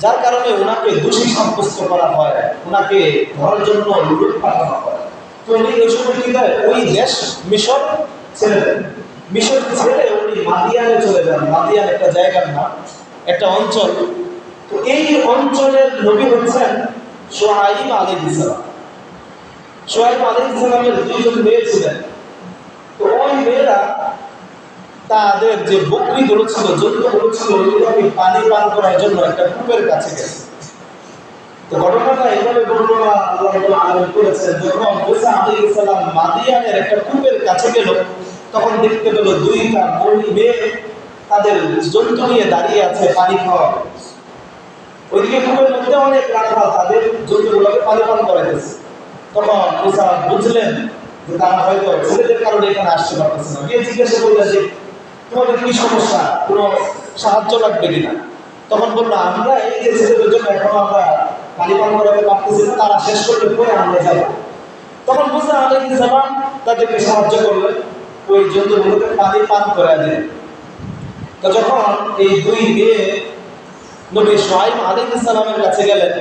যার কারণে ওনাকে দোষী সাব্যস্ত করা হয়, ওনাকে ধরার জন্য লুট পাঠানো হয়। তো উনি ওই সময় কি করে, ওই দেশ মিশর ছেড়ে দেন। মিশর ছেড়ে উনি মাদিয়ানে চলে যান। মাদিয়ান একটা জায়গার নাম, একটা অঞ্চল। তো এই অঞ্চলের নবী হচ্ছেন শুআয়ব আলাইহিস সালাম। শুআয়ব আলাইহিস সালামের দুইজন মেয়ে ছিলেন। তো ওই মেয়েরা তাদের যে বকরিগুলো ছিল, জন্তুগুলো ছিল, ওইগুলোকে পানি পান করার জন্য একটা কূপের কাছে গেছে। তো ঘটনাটা এভাবে বর্ণনা আল্লাহ রাব্বুল আলামিন করেছেন, যখন মুসা আলাইহিস সালাম মাদিয়ানের একটা কূপের কাছে গেল, তখন দেখতে পেল দুইটা মেয়ে তাদের জন্তু নিয়ে দাঁড়িয়ে আছে পানি খাওয়া। ওইদিকে কূপের মধ্যে অনেক রাখাল তাদের জন্তুগুলোকে পানি পান করাইতেছে। তখন মুসা বুঝলেন যে তারা হয়তো ছেলেদের কারণে এখানে আসতে পারতেছে না। গিয়ে জিজ্ঞাসা করলেন যে তোমাদের কি সমস্যা, কোনো সাহায্য লাগবে কিনা? তখন বললো আমরা এই যে ছেলেদের জন্য এখনো আমরা পানি পান করাতে পারতেছি না, তারা শেষ করলে পরে আমরা যাবো। তখন মুসা আলাইহিস সালাম তাদেরকে সাহায্য করলেন, ওই জন্তুগুলোকে পানি পান করায় দিলেন। তো যখন এই দুই মেয়ে নবী শুআয়ব আলাইহিস সালামের কাছে গেলেন,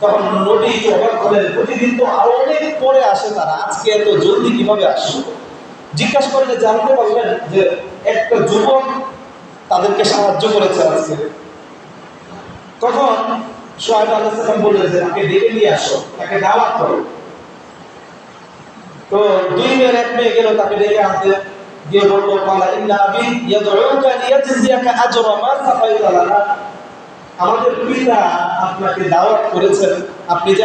তখন নবী অবাক হলেন, প্রতিদিন তো আরো অনেক পরে আসে তারা, আজকে এত জলদি কিভাবে আসলো? জিজ্ঞাসা করলে জানতে পারলেন যে একটা যুবক তাদেরকে সাহায্য করেছে আজকে। তখন শুআয়ব আলাইহিস সালাম বললেন যে তাকে ডেকে নিয়ে আসো, তাকে দাওয়াত করো। তো দুই মেয়ের এক মেয়ে গেল তাকে ডেকে আনতে, গিয়ে বলল কালা ইন্না আবি ইয়াদউকা লিয়াজজিয়াকা আজরা মা সাকাইতা লানা। আমাদের পিতা আপনাকে দাওয়াত করেছেন, আপনি যে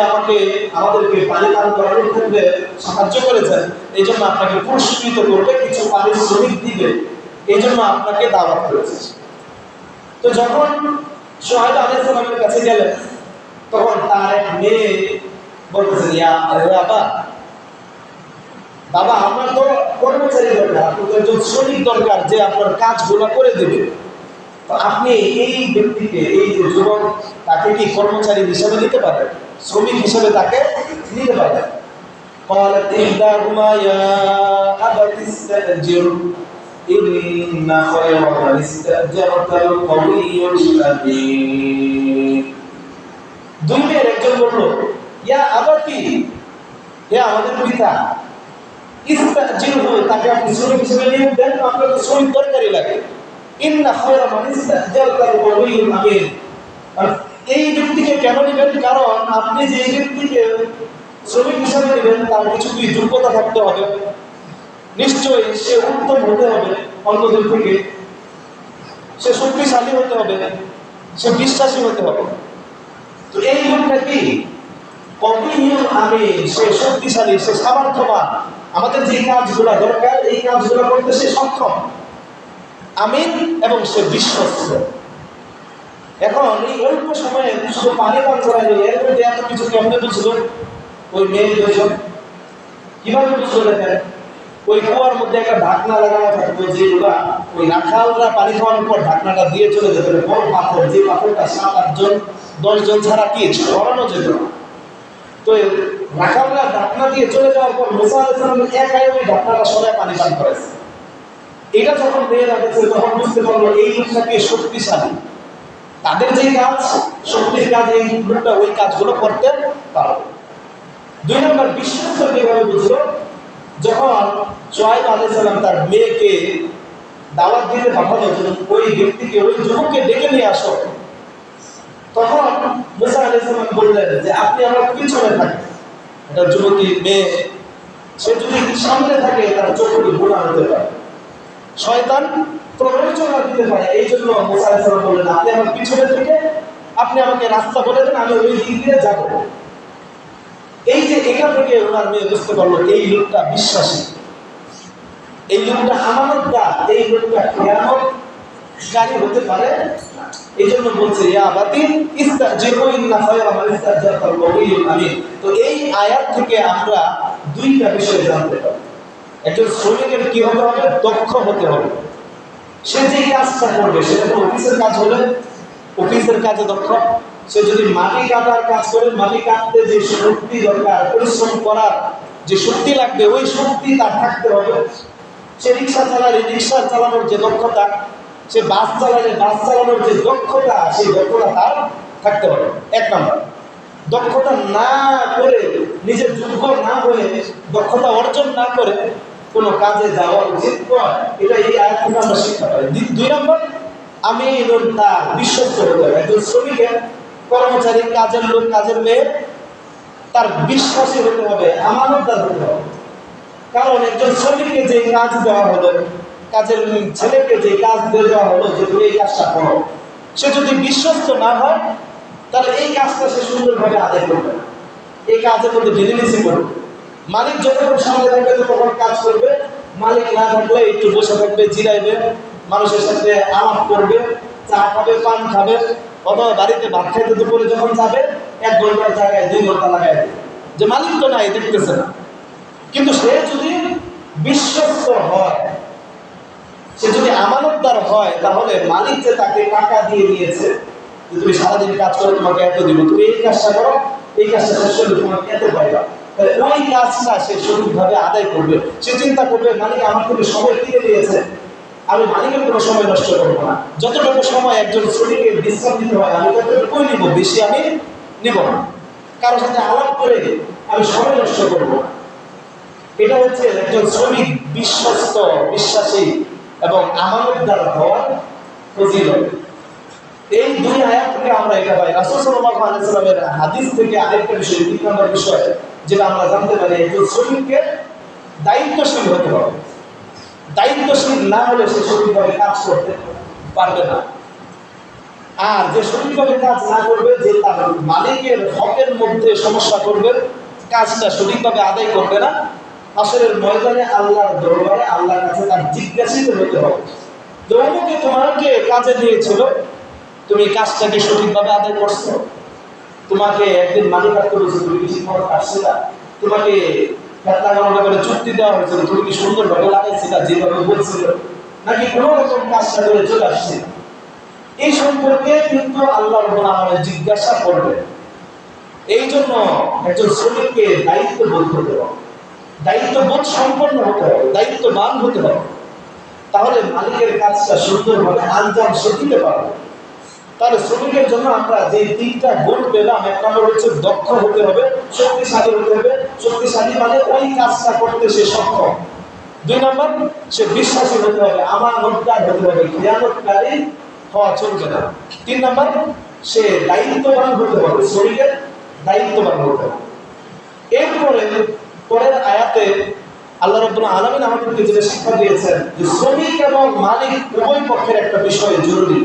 আমাদেরকে পানি পান করানোর ক্ষেত্রে সাহায্য করেছেন, এই জন্য আপনাকে পুরস্কৃত করবে, কিছু পারিশ্রমিক দিবে, এই জন্য আপনাকে দাওয়াত করেছে। তো যখন শুআয়ব আলাইহিস সালামের কাছে গেলেন, তখন তার এক মেয়ে বলতেছে, ইয়া বাবা আমার তো কর্মচারী দরকার, আপনার একজন শ্রমিক দরকার যে আপনার কাজগুলো করে দেবে। আপনি এই ব্যক্তিকে, এই যে যুবক, তাকে কি কর্মচারী হিসেবে নিতে পারেন, শ্রমিক হিসেবে তাকে নিতে পারেন? قالت إحداهما يا أبت استأجر إن خير من استأجرت القوي الأمين। দুই মেয়ের একজন বলল, ইয়া আবাতি, হে আমাদের পিতা, ইস্তাজিরহু, তাকে আপনি শ্রমিক হিসেবে নিয়োগ দেন, আপনার তো শ্রমিক দরকারই লাগে। ইন্না খায়রা মান ইস্তাজারতাল কওয়িয়ুল আমিন। এই ব্যক্তিকে কেন নেবেন? কারণ আপনি যে ব্যক্তিকে শ্রমিক হিসেবে নেবেন তার কিছু কি যোগ্যতা থাকতে হবে, নিশ্চয়ই সে উত্তম হতে হবে অন্যদের থেকে, সে শক্তিশালী হতে হবে, সে বিশ্বাসী হতে হবে। তো এই লোকটা কি কওয়িয়ুল আমিন, সে শক্তিশালী, সে সামর্থ্যবান, আমাদের যে কাজগুলো দরকার এই কাজগুলো করতে সে সক্ষম, আমিন, এবং সে বিশ্বস্ত। এখন এই অল্প সময়ে শুধু পানি পান করা গেলে এর মধ্যে এত কিছু কেমনে বুঝলো? ওই মেয়ে দুজন কিভাবে বুঝলো? দেখেন, ওই কুয়ার মধ্যে একটা ঢাকনা লাগানো থাকতো, যেগুলা ওই রাখালরা পানি খাওয়ানোর পর ঢাকনাটা দিয়ে চলে যেত। বড় পাথর, যে পাথরটা 7-8 জন 10 জন ছাড়া কি সরানো যেত। তো রাখালরা ঢাকনা দিয়ে চলে যাওয়ার পর মুসা আলাইহিস সালাম একাই ওই ঢাকনাটা সরায় পানি পান করেছে। এটা যখন মেয়েরা দেখছে তখন বুঝতে পারলো এই লোকটাকে শক্তিশালী, তাদের যে কাজ, শক্তির কাজ, এই লোকটা ওই কাজগুলো করতে পারবে। 2 নম্বর, বিশ্বস্ত কিভাবে বুঝলো? যখন শুআয়ব আলাইহিস সালাম তার মেয়েকে দাওয়াত দিতে পাঠালো যে ওই ব্যক্তিকে, ওই যুবককে ডেকে নিয়ে আসো, তখন মুসা আলাইহিস সালাম বললেন যে আপনি আমার পিছনে থাকেন। এটা যুবতী মেয়ে, সে যদি সামনে থাকে তার চোখে গুনাহ হতে পারে, শয়তান প্ররোচনা দিতে পারে। এই জন্য মুসা আলাইহিস সালাম বললেন আপনি আমার পিছনে থেকে আপনি আমাকে রাস্তা বলে দেন, আমি ওই দিক দিয়ে যাব। এই যে এখান থেকে ওনার মেয়ে বুঝতে পারলো এই লোকটা বিশ্বাসী, এই লোকটা আমানতদার, এই লোকটা খেয়ানতকারী হতে পারে। এই জন্য বলছে ইয়া আবাতি ইস্তাজিরু ইন্না খায়রা মান ইস্তাজারতাল কওয়িয়ুল আমিন। তো এই আয়াত থেকে আমরা 2টা বিষয় জানতে পারি। একজন শ্রমিকের কি হতে হবে? দক্ষ হতে হবে। সে যে কাজটা করবে, সেটা তো অফিসের কাজ হলে অফিসের কাজে দক্ষ। সে যদি মাটি কাটার কাজ করে, মাটি কাটতে যে শক্তি দরকার, পরিশ্রম করার যে শক্তি লাগবে, ওই শক্তি তার থাকতে হবে। সে রিক্সা চালালে রিক্সা চালানোর যে দক্ষতা, সে বাস চালালে বাস চালানোর যে দক্ষতা, সেই দক্ষতা তার থাকতে হবে। 1 নম্বর, দক্ষতা না করে, নিজের যোগ্য না হয়ে, দক্ষতা অর্জন না করে কোনো কাজে যাওয়া উচিত নয়। এটা এই আয়াত থেকে আমরা শিক্ষা পাই। 2 নম্বর, আমি তার বিশ্বস্ত হতে হবে। একজন শ্রমিকের, কর্মচারী, কাজের লোক, কাজের মেয়ে তার বিশ্বাসী হতে হবে, আমানতদার হতে হবে। কারণ একজন শ্রমিককে যে কাজ দেওয়া হলো, কাজের ছেলেকে যে কাজ দেওয়া হলো যে তুমি এই কাজটা করো, সে যদি বিশ্বস্ত না হয় তাহলে এই কাজটা সে সুন্দরভাবে আদায় করবে না, এই কাজের মধ্যে ডিলিমিসি করবে। মালিক যতক্ষণ সামনে থাকবে ততক্ষণ কাজ করবে, মালিক না থাকলে একটু বসে থাকবে, জিরাইবে, মানুষের সাথে আলাপ করবে, চা খাবে, পান খাবে, অথবা বাড়িতে ভাত খাইতে দুপুরে যখন যাবে 1 ঘন্টার জায়গায় 2 ঘন্টা লাগাই দেবে, যে মালিক তো নাই, দেখতেছে না। কিন্তু সে যদি বিশ্বস্ত হয়, সে যদি আমানতদার হয়, তাহলে মালিক যে তাকে টাকা দিয়ে দিয়েছে যে তুমি সারাদিন কাজ করো, তোমাকে এত দিব, তুমি এই কাজটা করো, এই কাজটা শেষ করলে তোমাকে এত পাইবা, ওই কাজটা সে সঠিকভাবে আদায় করবে। সে চিন্তা করবে মালিক আমার থেকে সময় কিনে দিয়েছে, আমি মালিকের কোনো সময় নষ্ট করবো না। যতটুকু সময় একজন শ্রমিকের বিশ্রাম দিতে হয় আমি ততটুকুই নিব, বেশি আমি নিব না। কারোর সাথে আলাপ করে আমি সময় নষ্ট করবো না। এটা হচ্ছে একজন শ্রমিক বিশ্বস্ত, বিশ্বাসী এবং আমানতদার হওয়ার ফজিলত। এই 2 আয়াত থেকে আমরা এটা পাই। রাসূল সাল্লাল্লাহু আলাইহি ওয়াসাল্লামের হাদিস থেকে আরেকটা বিষয়, 3 নম্বর বিষয় যেটা আমরা জানতে পারি, একজন শ্রমিককে দায়িত্বশীল হতে হবে। দায়িত্বশীল না হলে সে সঠিকভাবে কাজ করতে পারবে না। আর যে সঠিকভাবে কাজ না করবে, যে তার মালিকের হকের মধ্যে সমস্যা করবে, কাজটা সঠিকভাবে আদায় করবে না, হাসরের ময়দানে আল্লাহর দরবারে আল্লাহর কাছে তার জিজ্ঞাসিত হতে হবে যে অমুকে তোমাকে কাজে দিয়েছিল, তুমি কাজটাকে সঠিকভাবে আদায় করছো? তোমাকে একদিন মালিক আসতে বলছে, তুমি কি ঠিকমতো কাটছিল? তোমাকে খেত লাগানোর করে চুক্তি দেওয়া হয়েছিল, তুমি কি সুন্দরভাবে লাগাইছিল যেভাবে বলছিল, নাকি কোনো রকম কাজটা করে চলে আসছে? এই সম্পর্কে কিন্তু আল্লাহ রাব্বুল আলামিন জিজ্ঞাসা করবে। এই জন্য একজন শ্রমিককে দায়িত্ববোধ হতে হবে, দায়িত্ববোধ সম্পন্ন হতে হবে, দায়িত্ববান হতে হবে, তাহলে মালিকের কাজটা সুন্দরভাবে আঞ্জাম সে দিতে পারবে। তাহলে শ্রমিকের জন্য আমরা যে 3টা গুণ পেলাম, 1 নম্বর হচ্ছে দক্ষ হতে হবে, শক্তিশালী হতে হবে। শক্তিশালী মানে ওই কাজটা করতে সে সক্ষম। 2 নম্বর, সে বিশ্বাসী হতে হবে, আমানতদার হতে হবে, খেয়ানতকারী হওয়া চলবে না। 3 নম্বর, সে দায়িত্ববান হতে হবে, শ্রমিকের দায়িত্ববান হতে হবে। এরপরে পরের আয়াতে আল্লাহ রাব্বুল আলামিন আমাদেরকে যেটা শিক্ষা দিয়েছেন যে শ্রমিক এবং মালিক উভয় পক্ষের একটা বিষয় জরুরি।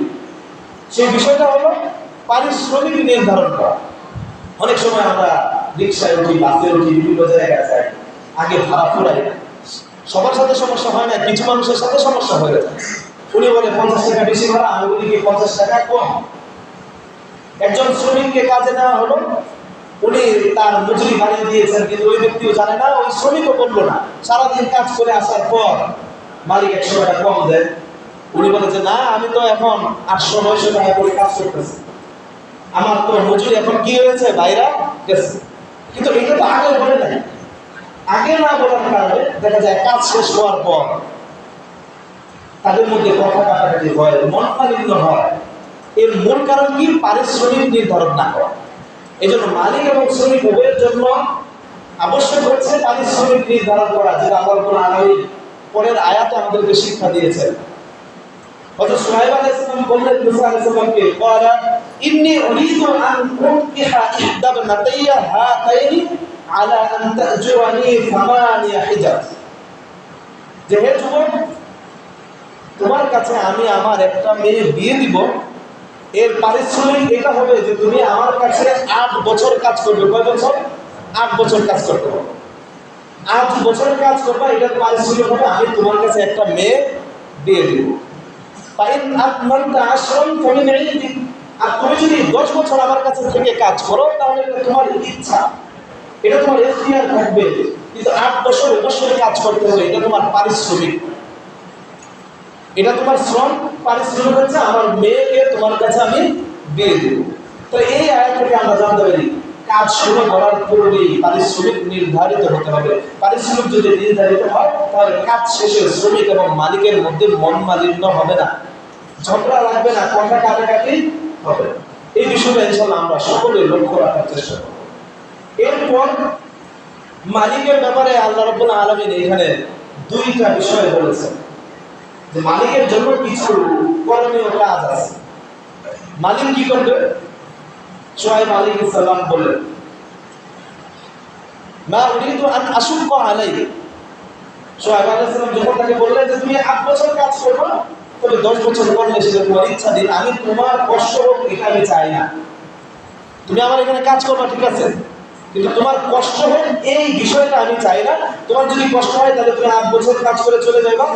সেই বিষয়টা হলো পারিশ্রমিক নির্ধারণ করা। অনেক সময় আমরা রিক্সায় উঠি, বাসে উঠি, বিভিন্ন জায়গায় যাই, আগে ভাড়া ফুরাই, সবার সাথে সমস্যা হয় না, কিছু মানুষের সাথে সমস্যা হয়ে যায়। উনি বলে 50 টাকা বেশি ভাড়া, আমি বলি কি 50 টাকা কম। একজন শ্রমিককে কাজে নেওয়া হলো, উনি তার মজুরি বাড়িয়ে দিয়েছেন, কিন্তু ওই ব্যক্তিও জানে না, ওই শ্রমিকও বললো না। সারাদিন কাজ করে আসার পর মালিক 100 টাকা কম দেয়। উনি বলে যে না, আমি তো এখন 800-900 টাকা করে কাজ করতেছি, আমার তো মজুরি এখন কি হয়েছে, বাইরে গেছে। কিন্তু এটা তো আগে বলে নাই। আগে না বলার কারণে দেখা যায় কাজ শেষ হওয়ার পর তাদের মধ্যে কথা কাটাকাটি হয়, মনোমালিন্য হয়। এর মূল কারণ কি? পারিশ্রমিক নির্ধারণ না করা। এই জন্য মালিক এবং শ্রমিক উভয়ের জন্য আবশ্যক হচ্ছে পারিশ্রমিক নির্ধারণ করা, যেটা আল্লাহ রাব্বুল আলামিন পরের আয়াতে আমাদেরকে শিক্ষা দিয়েছেন। হযরত সুহাইব আলাইহিস সালাম বললেন মুসা আলাইহিস সালামকে, ক্বালা ইন্নী উরিদু আন উনকিহা ইহদা ইবনাতাইয়া হাতাইনি আলা আন তাজুরানি 8 হিজাজ। যে হে যুবক, তোমার কাছে আমি আমার একটা মেয়ে বিয়ে দিব, এর পারিশ্রমিক এটা হবে যে তুমি আমার কাছে 8 বছর কাজ করবে। কয় বছর? 8 বছর কাজ করতে হবে। 8 বছর কাজ করবা, এটার পারিশ্রমিক হবে আমি তোমার কাছে একটা মেয়ে দিয়ে দিব। ফাইন আতমানতা আশরান ফামিন ইনদিক। আর তুমি যদি 10 বছর আমার কাছে থেকে কাজ করো, তাহলে এটা তোমার ইচ্ছা, এটা তোমার এখতিয়ার থাকবে, কিন্তু 8 বছর অবশ্যই কাজ করতে হবে, এটা তোমার পারিশ্রমিক, এটা তোমার শ্রম। পারিশ্রমিক হচ্ছে আমার মেয়েকে তোমার কাছে আমি দিয়ে দেব। তো এই আয়াত থেকে আমরা জানতে পারি কাজ শুরু করার পূর্বেই পারিশ্রমিক নির্ধারিত হতে হবে। পারিশ্রমিক যদি নির্ধারিত হয়, তাহলে কাজ শেষে শ্রমিক এবং মালিকের মধ্যে মনোমালিন্য হবে না, ঝগড়া লাগবে না, কথা কাটাকাটি হবে না। এই বিষয়টা ইনশাআল্লাহ আমরা সকলে লক্ষ্য রাখার চেষ্টা করব। এরপর মালিকের ব্যাপারে আল্লাহ রাব্বুল আলামিন এখানে 2টা বিষয় বলেছেন, যে মালিকের জন্য কিছু করণীয় কাজ আছে। মালিক কি করবে? শুআয়ব আলাইহিস সালাম বলেন, মা উরিদু আন আশুক্কা আলাইহি। শুআয়ব আলাইহিস সালাম যখন তাকে বললেন যে তুমি 8 বছর কাজ করবে, তবে 10 বছর করলে সেটা তোমার ইচ্ছা, দিন আমি তোমার কষ্ট হোক এটা আমি চাই না। তুমি আমার এখানে কাজ করবা ঠিক আছে, কিন্তু তোমার কষ্ট হোক এই বিষয়টা আমি চাই না। তোমার যদি কষ্ট হয় তাহলে তুমি 8 বছর কাজ করে চলে যাবা,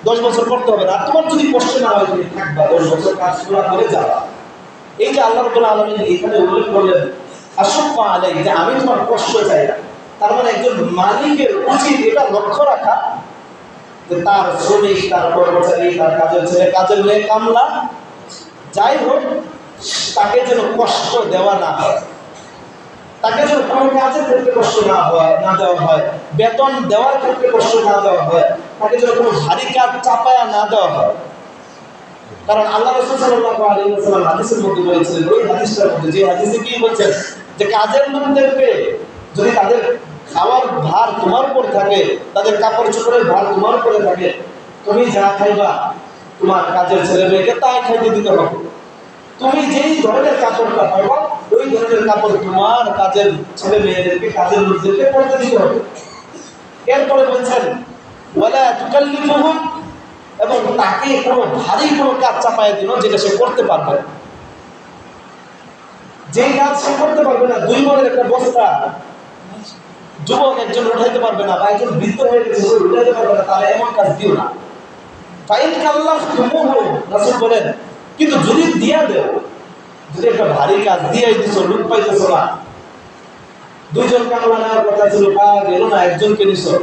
10 বছর করতে হবে না। আর তোমার যদি কষ্ট না হয় তুমি থাকবা, 10 বছর কাজ করে যাবা। এই যে আল্লাহ রাব্বুল আলামিন এখানে উল্লেখ করলেন আশুক্কা আলাইহি, যে আমি তোমার কষ্ট চাই না, তার মানে একজন মালিকের উচিত এটা লক্ষ্য রাখা যে তার শ্রমিক, তার কর্মচারী, তার কাজের ছেলে, কাজের মেয়ে, কামলা যাই হোক তাকে যেন কষ্ট দেওয়া না হয়, তাকে যেন কোনো কাজের ক্ষেত্রে কষ্ট না দেওয়া হয়, বেতন দেওয়ার ক্ষেত্রে কষ্ট না দেওয়া হয়, তাকে যেন কোনো ভারী কাজ চাপায়া না দেওয়া হয়। কারণ আল্লাহ রাসূল সাল্লাল্লাহু আলাইহি ওয়াসাল্লাম হাদিসের মধ্যে বলেছিলেন, ওই হাদিসটার মধ্যে, যে হাদিসে কি বলছেন যে কাজের লোকদেরকে যদি তাদের খাওয়ার ভার তোমার উপর থাকে, তাদের কাপড় চোপড়ের ভার তোমার উপরে থাকে, তুমি যা খাইবা তোমার কাজের ছেলে মেয়েকে তাই খাইতে দিতে হবে। তুমি যেই ধরনের কাপড়টা পাবা ওই ধরনের কাপড় তোমার কাজের ছেলে মেয়েদেরকে, কাজের লোকদেরকে পরতে দিতে হবে। এরপরে বলছেন ওয়ালা তুকাল্লিফুহুম, এবং তাকে কোনো ভারী কোনো কাজ চাপায় দিল যেটা সে করতে পারবে না। যেই কাজ সে করতে পারবে না, 2 মনের একটা বস্তা যুবক একজন উঠাইতে পারবে না, বা একজন বৃদ্ধ হয়ে গেছে সে উঠাইতে পারবে না, তাহলে এমন কাজ দিও না। ফাইন কাল্লাফতুমুহু, রাসূল বলেন, কিন্তু যদি দিয়া দেও, যদি একটা ভারী কাজ দিয়েই দিছো, লোক পাইতেছো না, 2 জন কামলা নেওয়ার কথা ছিল, পাওয়া গেল না, একজনকে নিছো,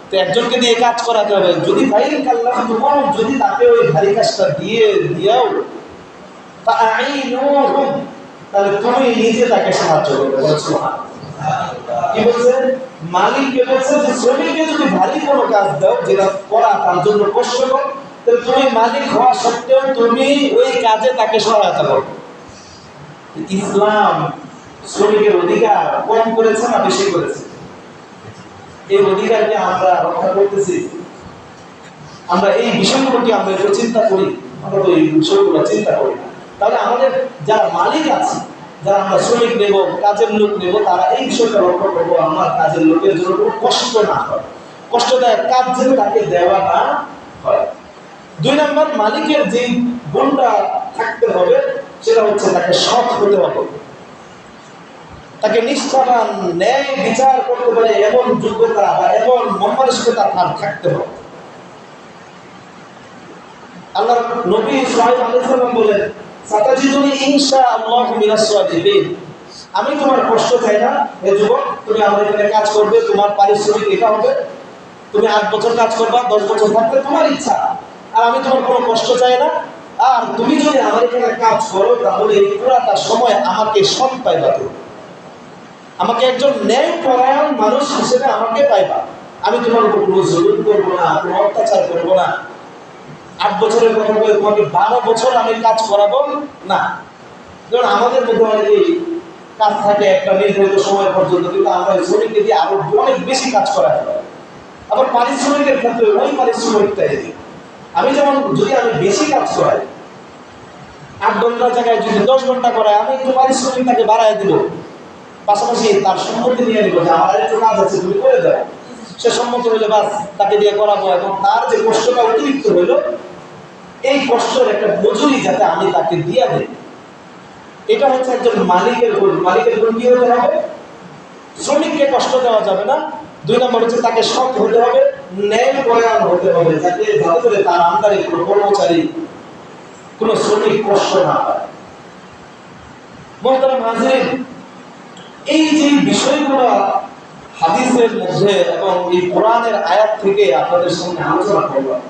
তো একজনকে দিয়ে কাজ করাতে হবে। যদি ফাইন কাল্লাফতুমুহু, যদি তাকে ওই ভারী কাজটা দিয়াও ফাআইনুহুম, তাহলে তুমি নিজে তাকে সাহায্য করবে। সুবহানাল্লাহ। কি বলছে? মালিককে বলছে যে শ্রমিককে যদি ভারী কোনো কাজ দাও যেটা করা তার জন্য কষ্টকর, তাহলে তুমি মালিক হওয়া সত্ত্বেও তুমি ওই কাজে তাকে সহায়তা করবে। ইসলাম শ্রমিকের অধিকার কম করেছে না বেশি করেছে? এই অধিকারকে আমরা রক্ষা করতেছি? আমরা এই বিষয়গুলোকে আমরা একটু চিন্তা করি? আমরা তো এই বিষয়গুলো চিন্তা করি না। তাহলে আমাদের যারা মালিক আছে, যারা আমরা শ্রমিক নেব, কাজের লোক নেব, তারা এই বিষয়টা লক্ষ্য করবো আমার কাজের লোকের জন্য কোনো কষ্ট না হয়, কষ্টদায়ক কাজ যেন তাকে দেওয়া না হয়। 2 নম্বর, মালিকের যে গুণটা থাকতে হবে সেটা হচ্ছে তাকে সৎ হতে হবে, তাকে নিষ্ঠাবান, ন্যায় বিচার করতে পারে এমন যোগ্যতা বা এমন মনমানসিকতা তার থাকতে হবে। আল্লাহ নবী শুআয়ব আলাইহিস সালাম বলেন, সাতাজিদুনি ইনশাআল্লাহু মিনাস সাবিরিন, আমি তোমার কষ্ট চাই না হে যুবক, তুমি আমার এখানে কাজ করবে, তোমার পারিশ্রমিক এটা হবে, তুমি 8 বছর কাজ করবা, 10 বছর থাকবে, তোমার ইচ্ছা, আর আমি তোমার কোনো কষ্ট চাই না। আর তুমি যদি আমার এখানে কাজ করো তাহলে এই পুরাটা সময় আমাকে সৎ পাইবা, তুমি আমাকে একজন ন্যায় পরায়ণ মানুষ হিসেবে আমাকে পাইবা। আমি তোমার উপর কোনো জুলুম করবো না, কোনো অত্যাচার করবো না। 8 বছরের কথা বলে তোমাকে 12 বছর আমি কাজ করাবো না। কারণ আমাদের মধ্যে অনেকেই কাজ থাকে একটা নির্ধারিত সময় পর্যন্ত, কিন্তু আমরা শ্রমিককে দিয়ে আরো অনেক বেশি কাজ করাতে পারি। আবার পারিশ্রমিকের ক্ষেত্রে ওই পারিশ্রমিকটাই দিই। আমি যেমন যদি আমি বেশি কাজ করাই, 8 ঘন্টার জায়গায় যদি 10 ঘন্টা করাই, আমি একটু পারিশ্রমিক তাকে বাড়ায় দিব, পাশাপাশি তার সম্মতি নিয়ে নিব যে আমার একটু কাজ আছে তুমি করে দাও। সে সম্মত হইলে বাস তাকে দিয়ে করাবো, এবং তার যে কষ্টটা অতিরিক্ত হইল এই কষ্টের একটা মজুরি যাতে আমি তাকে দিয়ে দিই। এটা হচ্ছে একজন মালিকের গুণ। মালিকের গুণ কি হতে হবে? শ্রমিককে কষ্ট দেওয়া যাবে না। 2 নম্বর হচ্ছে তাকে সৎ হতে হবে, ন্যায় পরায়ণ হতে হবে, যাতে করে তার আন্ডারে কোনো কর্মচারী, কোনো শ্রমিক কষ্ট না পায়। মুহতারাম হাজিরিন, এই যে বিষয়গুলো হাদিসের মধ্যে এবং এই কোরআনের আয়াত থেকে আপনাদের সামনে আলোচনা করলাম,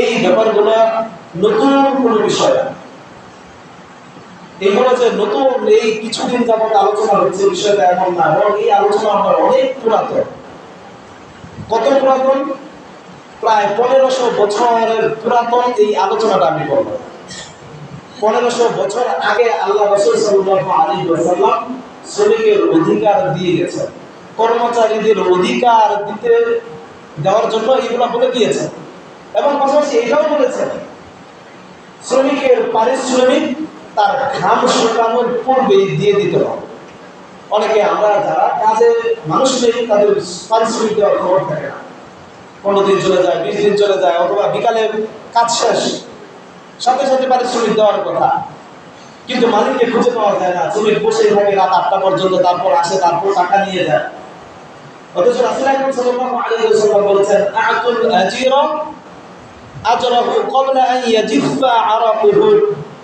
এই ব্যাপারগুলো নতুন কোনো বিষয় না। এগুলো যে নতুন এই কিছুদিন যাবত আলোচনা হচ্ছে বিষয়টা এমন না, এবং এই আলোচনা আমার অনেক পুরাতন। কত পুরাতন? প্রায় 1500 বছরের পুরাতন এই আলোচনাটা আমি বলবো। 1500 বছর আগে আল্লাহ রাসূল সাল্লাল্লাহু আলাইহি ওয়াসাল্লাম শ্রমিকের অধিকার দিয়ে গেছেন, কর্মচারীদের অধিকার দেওয়ার জন্য এগুলো বলে দিয়েছেন। এবং পাশাপাশি এটাও বলেছেন শ্রমিকের পারিশ্রমিক তার ঘাম শুকানোর পূর্বেই দিয়ে দিতে হবে। অনেকে আমরা যারা কাজে মানুষ নেই তাদের পারিশ্রমিক দেওয়ার খবর থাকে না, 15 দিন চলে যায়, 20 দিন চলে যায়, অথবা বিকালে কাজ শেষ সাথে সাথে পারিশ্রমিক দেওয়ার কথা, কিন্তু মালিককে খুঁজে পাওয়া যায় না। শ্রমিক বসেই থাকে রাত 8টা পর্যন্ত, তারপর আসে, তারপর টাকা নিয়ে যায়। অথচ রাসূল আকরাম সাল্লাল্লাহু আলাইহি ওয়াসাল্লাম বলেছেন আ'তুল আজীরা আজরাহু ক্বাবলা আন ইয়াজিফা আরাকুহু,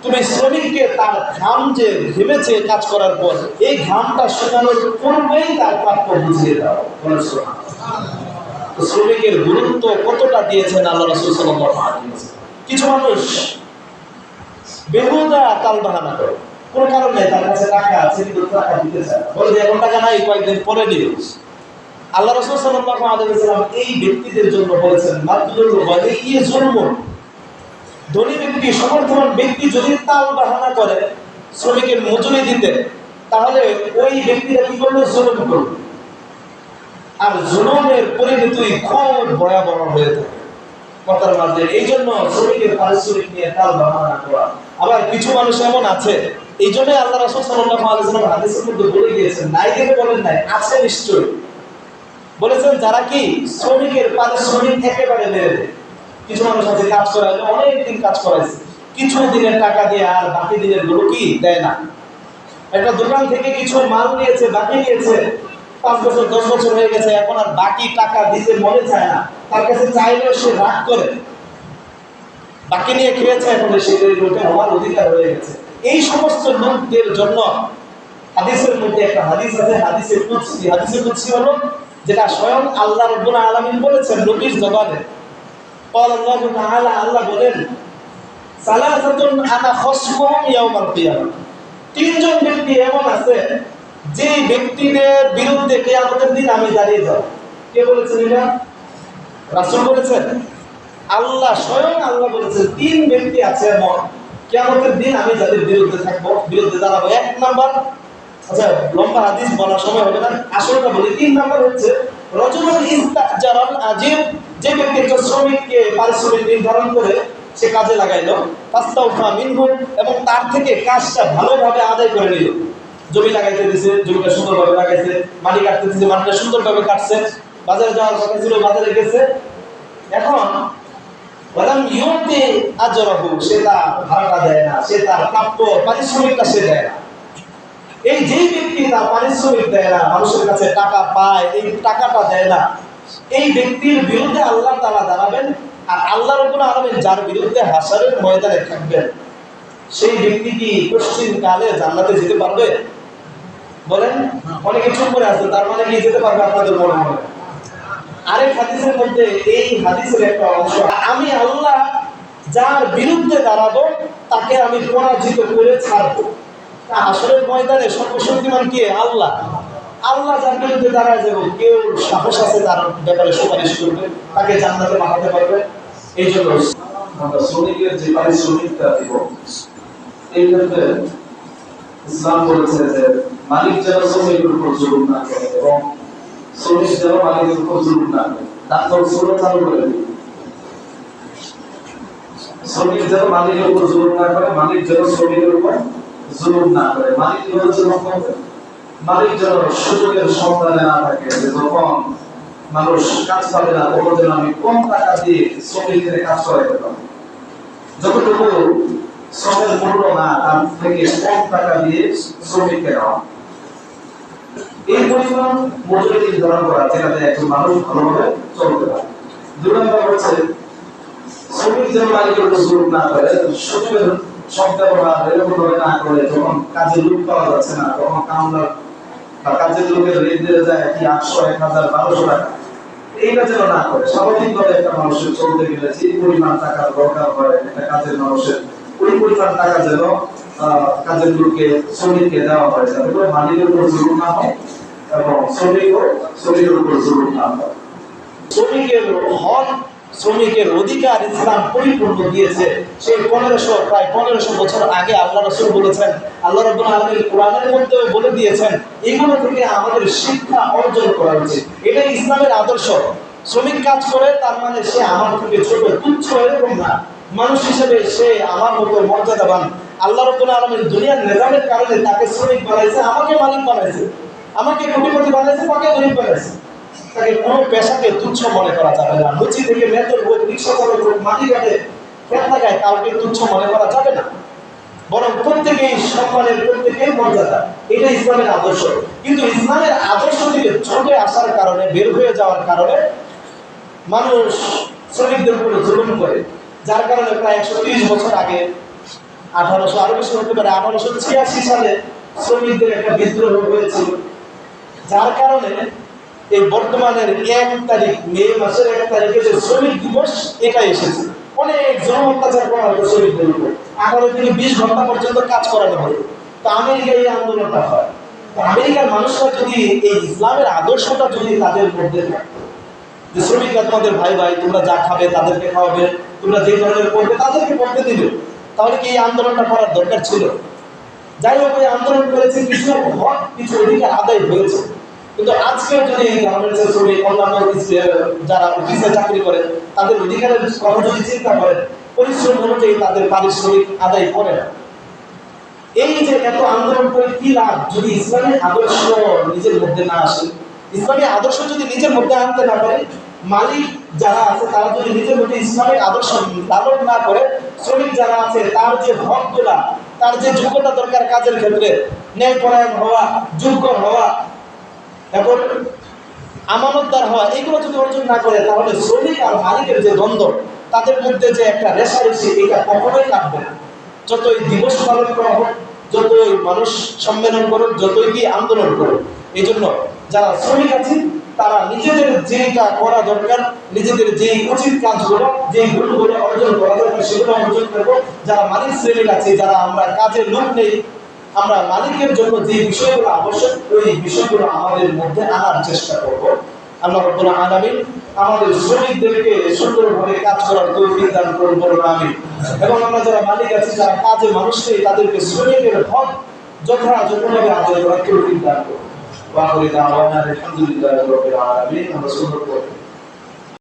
তুমি শ্রমিককে তার ঘাম যে ঘেমেছে কাজ করার পর এই ঘামটা শুকানোর পূর্বেই তার প্রাপ্য বুঝিয়ে দাও। তো শ্রমিকের গুরুত্ব কতটা দিয়েছেন আল্লাহ রাসূল সাল্লাল্লাহু আলাইহি ওয়াসাল্লাম। কিছু মানুষ বেহুদা তাল বাহানা করে, কোনো কারণ নেই, তার কাছে টাকা আছে কিন্তু টাকা দিতে চায় না, বলে যে এখন টাকা নাই, কয়েকদিন পরে দিও। আল্লাহ রাসূল সাল্লাল্লাহু আলাইহি ওয়াসাল্লাম এই ব্যক্তিদের জন্য বলেছেন মাদলুল গানি যুলমুন, ধনী ব্যক্তি সমর্থবান ব্যক্তি যদি তাল বাহানা করে শ্রমিকের মজুরি দিতে, তাহলে ওই ব্যক্তিরা কি করলো? জুলুম করলো। আর জুলুমের পরিণতি খুব ভয়াবহ হয়ে থাকে কথার মাঝে। এই জন্য শ্রমিকের পারিশ্রমিক নিয়ে তাল বাহানা করা। আবার কিছু মানুষ এমন আছে, এই জন্য আল্লাহ রাসূল সাল্লাল্লাহু আলাইহি ওয়াসাল্লাম হাদিসের মধ্যে বলে গিয়েছেন, নাই দেখে বলেন নাই, আছে নিশ্চয়ই, বলেছেন যারা কি শ্রমিকের পারিশ্রমিক একেবারে মেরে দেয়। কিছু মানুষ আছে কাজ করায়, অনেক দিন কাজ করাইছে, কিছু দিনের টাকা দিয়ে আর বাকি দিনের গুলো কি দেয় না। একটা দোকান থেকে কিছু মাল নিয়েছে, বাকি নিয়েছে, 5 বছর 10 বছর হয়ে গেছে, এখন আর বাকি টাকা দিতে মনে চায় না, তার কাছে চাইলেও সে রাগ করে, বাকি নিয়ে খেয়েছে, এখন সে লোকে হওয়ার অধিকার হয়ে গেছে। এই সমস্ত লোকদের জন্য হাদিসের মধ্যে একটা হাদিস আছে, হাদিসে কুদসি হলো যেটা স্বয়ং আল্লাহ রাব্বুল আলামিন বলেছেন নবীর জবানে। আল্লাহু তাআলা, আল্লাহ বলেন সালাসাতুন আনা খাসমুহুম ইয়াউমাল কিয়ামাহ, 3 জন ব্যক্তি এমন আছে যে ব্যক্তিদের বিরুদ্ধে কিয়ামতের দিন আমি দাঁড়িয়ে যাব। কে বলেছেন এটা? রাসূল বলেছেন? আল্লাহ, স্বয়ং আল্লাহ বলেছেন 3 ব্যক্তি আছে এমন কিয়ামতের দিন আমি যাদের বিরুদ্ধে থাকবো, বিরুদ্ধে দাঁড়াবো। 1 নাম্বার, আচ্ছা লম্বা হাদিস বলার সময় হবে না, আসলটা বলি। 3 নাম্বার হচ্ছে রাজুলুন ইস্তাজারাল আজির, যে ব্যক্তি একটা শ্রমিককে পারিশ্রমিক নির্ধারণ করে সে কাজে লাগাইলো, ফাস্তাউফা মিনহু, এবং তার থেকে কাজটা ভালোভাবে আদায় করে নিল। জমি লাগাইতে দিয়েছে, জমিটা সুন্দরভাবে লাগাইছে, মাটি কাটতে দিয়েছে, মাটিটা সুন্দরভাবে কাটছে, বাজারে যাওয়ার কথা ছিল, বাজারে গেছে, এখন ওয়ালাম ইউতি আজরাহু, সে তার ভাড়াটা দেয় না, সে তার প্রাপ্য পারিশ্রমিকটা সে দেয় না। এই যেই ব্যক্তি তার পারিশ্রমিক দেয় না, মানুষের কাছে টাকা পায়, এই টাকাটা দেয় না, এই ব্যক্তির বিরুদ্ধে আল্লাহ তাআলা দাঁড়াবেন। আর আল্লাহ রাব্বুল আলামিন যার বিরুদ্ধে হাশরের ময়দানে থাকবেন, সেই ব্যক্তি কি পশ্চিম কালে জান্নাতে যেতে পারবে? বলেন। অনেকে চুপ করে আছে, তার মানে কি যেতে পারবে আপনাদের মনে হয়? আরেক হাদিসের মধ্যে এই হাদিসের একটা অংশ, আমি আল্লাহ যার বিরুদ্ধে দাঁড়াবো তাকে আমি পরাজিত করে ছাড়বো। হাশরের ময়দানে সর্বশক্তিমান কে? আল্লাহ। আল্লাহ যার বিরুদ্ধে দাঁড়ায় যাব, কেউ সাহস আছে তার ব্যাপারে সুপারিশ করবে, তাকে জান্নাতে পাঠাতে পারবে? এই জন্য আমরা শ্রমিকের যে পারিশ্রমিকটা দিব, এই ক্ষেত্রে ইসলাম বলেছে যে মালিক যেন শ্রমিকের উপর জুলুম না করে এবং শ্রমিক যেন মালিকের উপর জুলুম না করে। তারপর শ্রমিক চালু করে দিবে, শ্রমিক যেন মালিকের উপর জুলুম না করে, মালিক যেন শ্রমিকের উপর জুলুম না করে। মালিক মালিক যেন সুযোগের সন্ধানে না থাকে, যে যখন মানুষ কাজ পাবে না তখন যেন আমি কম টাকা দিয়ে শ্রমিকদের কাজ করাইতে পারি, যতটুকু শ্রমের মূল্য না তার থেকে কম টাকা দিয়ে শ্রমিককে দেওয়া, এই পরিমাণ মজুরি নির্ধারণ করা যেটাতে একজন মানুষ ভালোভাবে চলতে পারে। 2 নম্বর হচ্ছে শ্রমিক যেন মালিকের উপর জুলুম না করে, সুযোগের শব্দ ব্যবহার এরকম ভাবে না করে, যখন কাজের লোক পাওয়া যাচ্ছে না তখন কামলা বা কাজের লোকের রেট দিয়ে যায় কি 800, 1000, 1200 টাকা, এইটা যেন না করে। স্বাভাবিকভাবে একটা মানুষের চলতে গেলে যে পরিমাণ টাকার দরকার হয় একটা কাজের মানুষের, ওই পরিমাণ টাকা যেন কাজের লোককে শ্রমিককে দেওয়া হয়, যাতে করে মালিকের উপর জুলুম না হয় এবং শ্রমিকের উপর জুলুম না হয়। শ্রমিকের হক, শ্রমিকের অধিকার ইসলাম পরিপূর্ণ দিয়েছে। সেই প্রায় 1500 বছর আগে আল্লাহ রাসূল বলেছেন, আল্লাহ রাব্বুল আলামিন কোরআনের মধ্যে বলে দিয়েছেন, এগুলো থেকে আমাদের শিক্ষা অর্জন করা উচিত। এটাই ইসলামের আদর্শ। শ্রমিক কাজ করে তার মানে সে আমার থেকে ছোট, তুচ্ছ, এরকম না। মানুষ হিসেবে সে আমার মতো মর্যাদাবান। আল্লাহ রাব্বুল আলামিন দুনিয়ার নিজামের কারণে তাকে শ্রমিক বানাইছে, আমাকে মালিক বানাইছে, আমাকে কোটিপতি বানাইছে, তাকে গরিব বানাইছে। তাকে কোনো পেশাকে তুচ্ছ মনে করা যাবে না। লুচি থেকে মেজর হোক, রিক্সা চালক হোক, মাটি কাটে, খেত লাগায়, কাউকে তুচ্ছ মনে করা যাবে না। বরং প্রত্যেকেই সম্মানের, প্রত্যেকের মর্যাদা। এটা ইসলামের আদর্শ। কিন্তু ইসলামের আদর্শ থেকে চলে আসার কারণে, বের হয়ে যাওয়ার কারণে মানুষ শ্রমিকদের উপরে জুলুম করে। যার কারণে প্রায় 130 বছর আগে, 1800 আরো বেশি হতে পারে, 1886 সালে শ্রমিকদের একটা বিদ্রোহ হয়েছিল। যার কারণে এই বর্তমানের 1 তারিখ, মে মাসের 1 তারিখে যে শ্রমিক দিবস, এটা এসেছে। অনেক জন অত্যাচার করা হতো শ্রমিকদের উপর, 18 থেকে 20 ঘন্টা পর্যন্ত কাজ করানো হতো। তো আমেরিকায় এই আন্দোলনটা হয়। তো আমেরিকার মানুষরা যদি এই ইসলামের আদর্শটা যদি তাদের মধ্যে থাকে, যে শ্রমিকরা তোমাদের ভাই ভাই, তোমরা যা খাবে তাদেরকে খাওয়াবে, তোমরা যে ধরনের পড়বে তাদেরকে পড়তে দিবে, তাহলে কি এই আন্দোলনটা করার দরকার ছিল? যাই হোক, ওই আন্দোলন করেছে, কিছু হক, কিছু অধিকার আদায় হয়েছে। কিন্তু আজকেও যদি গার্মেন্টসের শ্রমিক, অন্যান্য যারা অফিসে চাকরি করে, তাদের অধিকারের কথা যদি চিন্তা করেন, পরিশ্রম অনুযায়ী তাদের পারিশ্রমিক আদায় করে না। এই যে এত আন্দোলন করে কি লাভ যদি ইসলামী আদর্শ নিজের মধ্যে না আসে? ইসলামী আদর্শ যদি নিজের মধ্যে আনতে না পারে, মালিক যারা আছে তারা যদি নিজের মধ্যে ইসলামিক আদর্শ লালন না করে, শ্রমিক যারা আছে তার যে হকগুলা, তার যে যোগ্যতা দরকার কাজের ক্ষেত্রে, ন্যায়পরায়ণ হওয়া, যোগ্য হওয়া, এবং আমানতদার হওয়া, এগুলো যদি অর্জন না করে, তাহলে শ্রমিক আর মালিকের যে দ্বন্দ্ব, তাদের মধ্যে যে একটা রেষারেষি, এটা কখনোই কাটবে না। যতই দিবস পালন করা হোক, যতই মানুষ সম্মেলন করুক, যতই কি আন্দোলন করুক, এই জন্য যারা শ্রমিক আছে তারা নিজেদের যেটা করা দরকার, নিজেদের যে উচিত কাজগুলো, যে গুণগুলো অর্জন করা দরকার, সেগুলো অর্জন করবো। যারা মালিক শ্রেণীর আছে, যারা আমরা কাজে লোক নেই, আমরা মালিকের জন্য যে বিষয়গুলো আবশ্যক, ওই বিষয়গুলো আমাদের মধ্যে আনার চেষ্টা করব। আল্লাহ রাব্বুল আলামিন আমাদের শ্রমিকদেরকে সুন্দরভাবে কাজ করার তৌফিক দান করুন, বলুন আমিন। এবং আমরা যারা মালিক আছি, যারা কাজে মানুষ নেই, তাদেরকে শ্রমিকের হক যথাযথভাবে আদায় করার তৌফিক দান করুন। ওয়া আখিরু দাওয়ানা আলহামদুলিল্লাহি রাব্বিল আলামিন। আমরা সুন্দর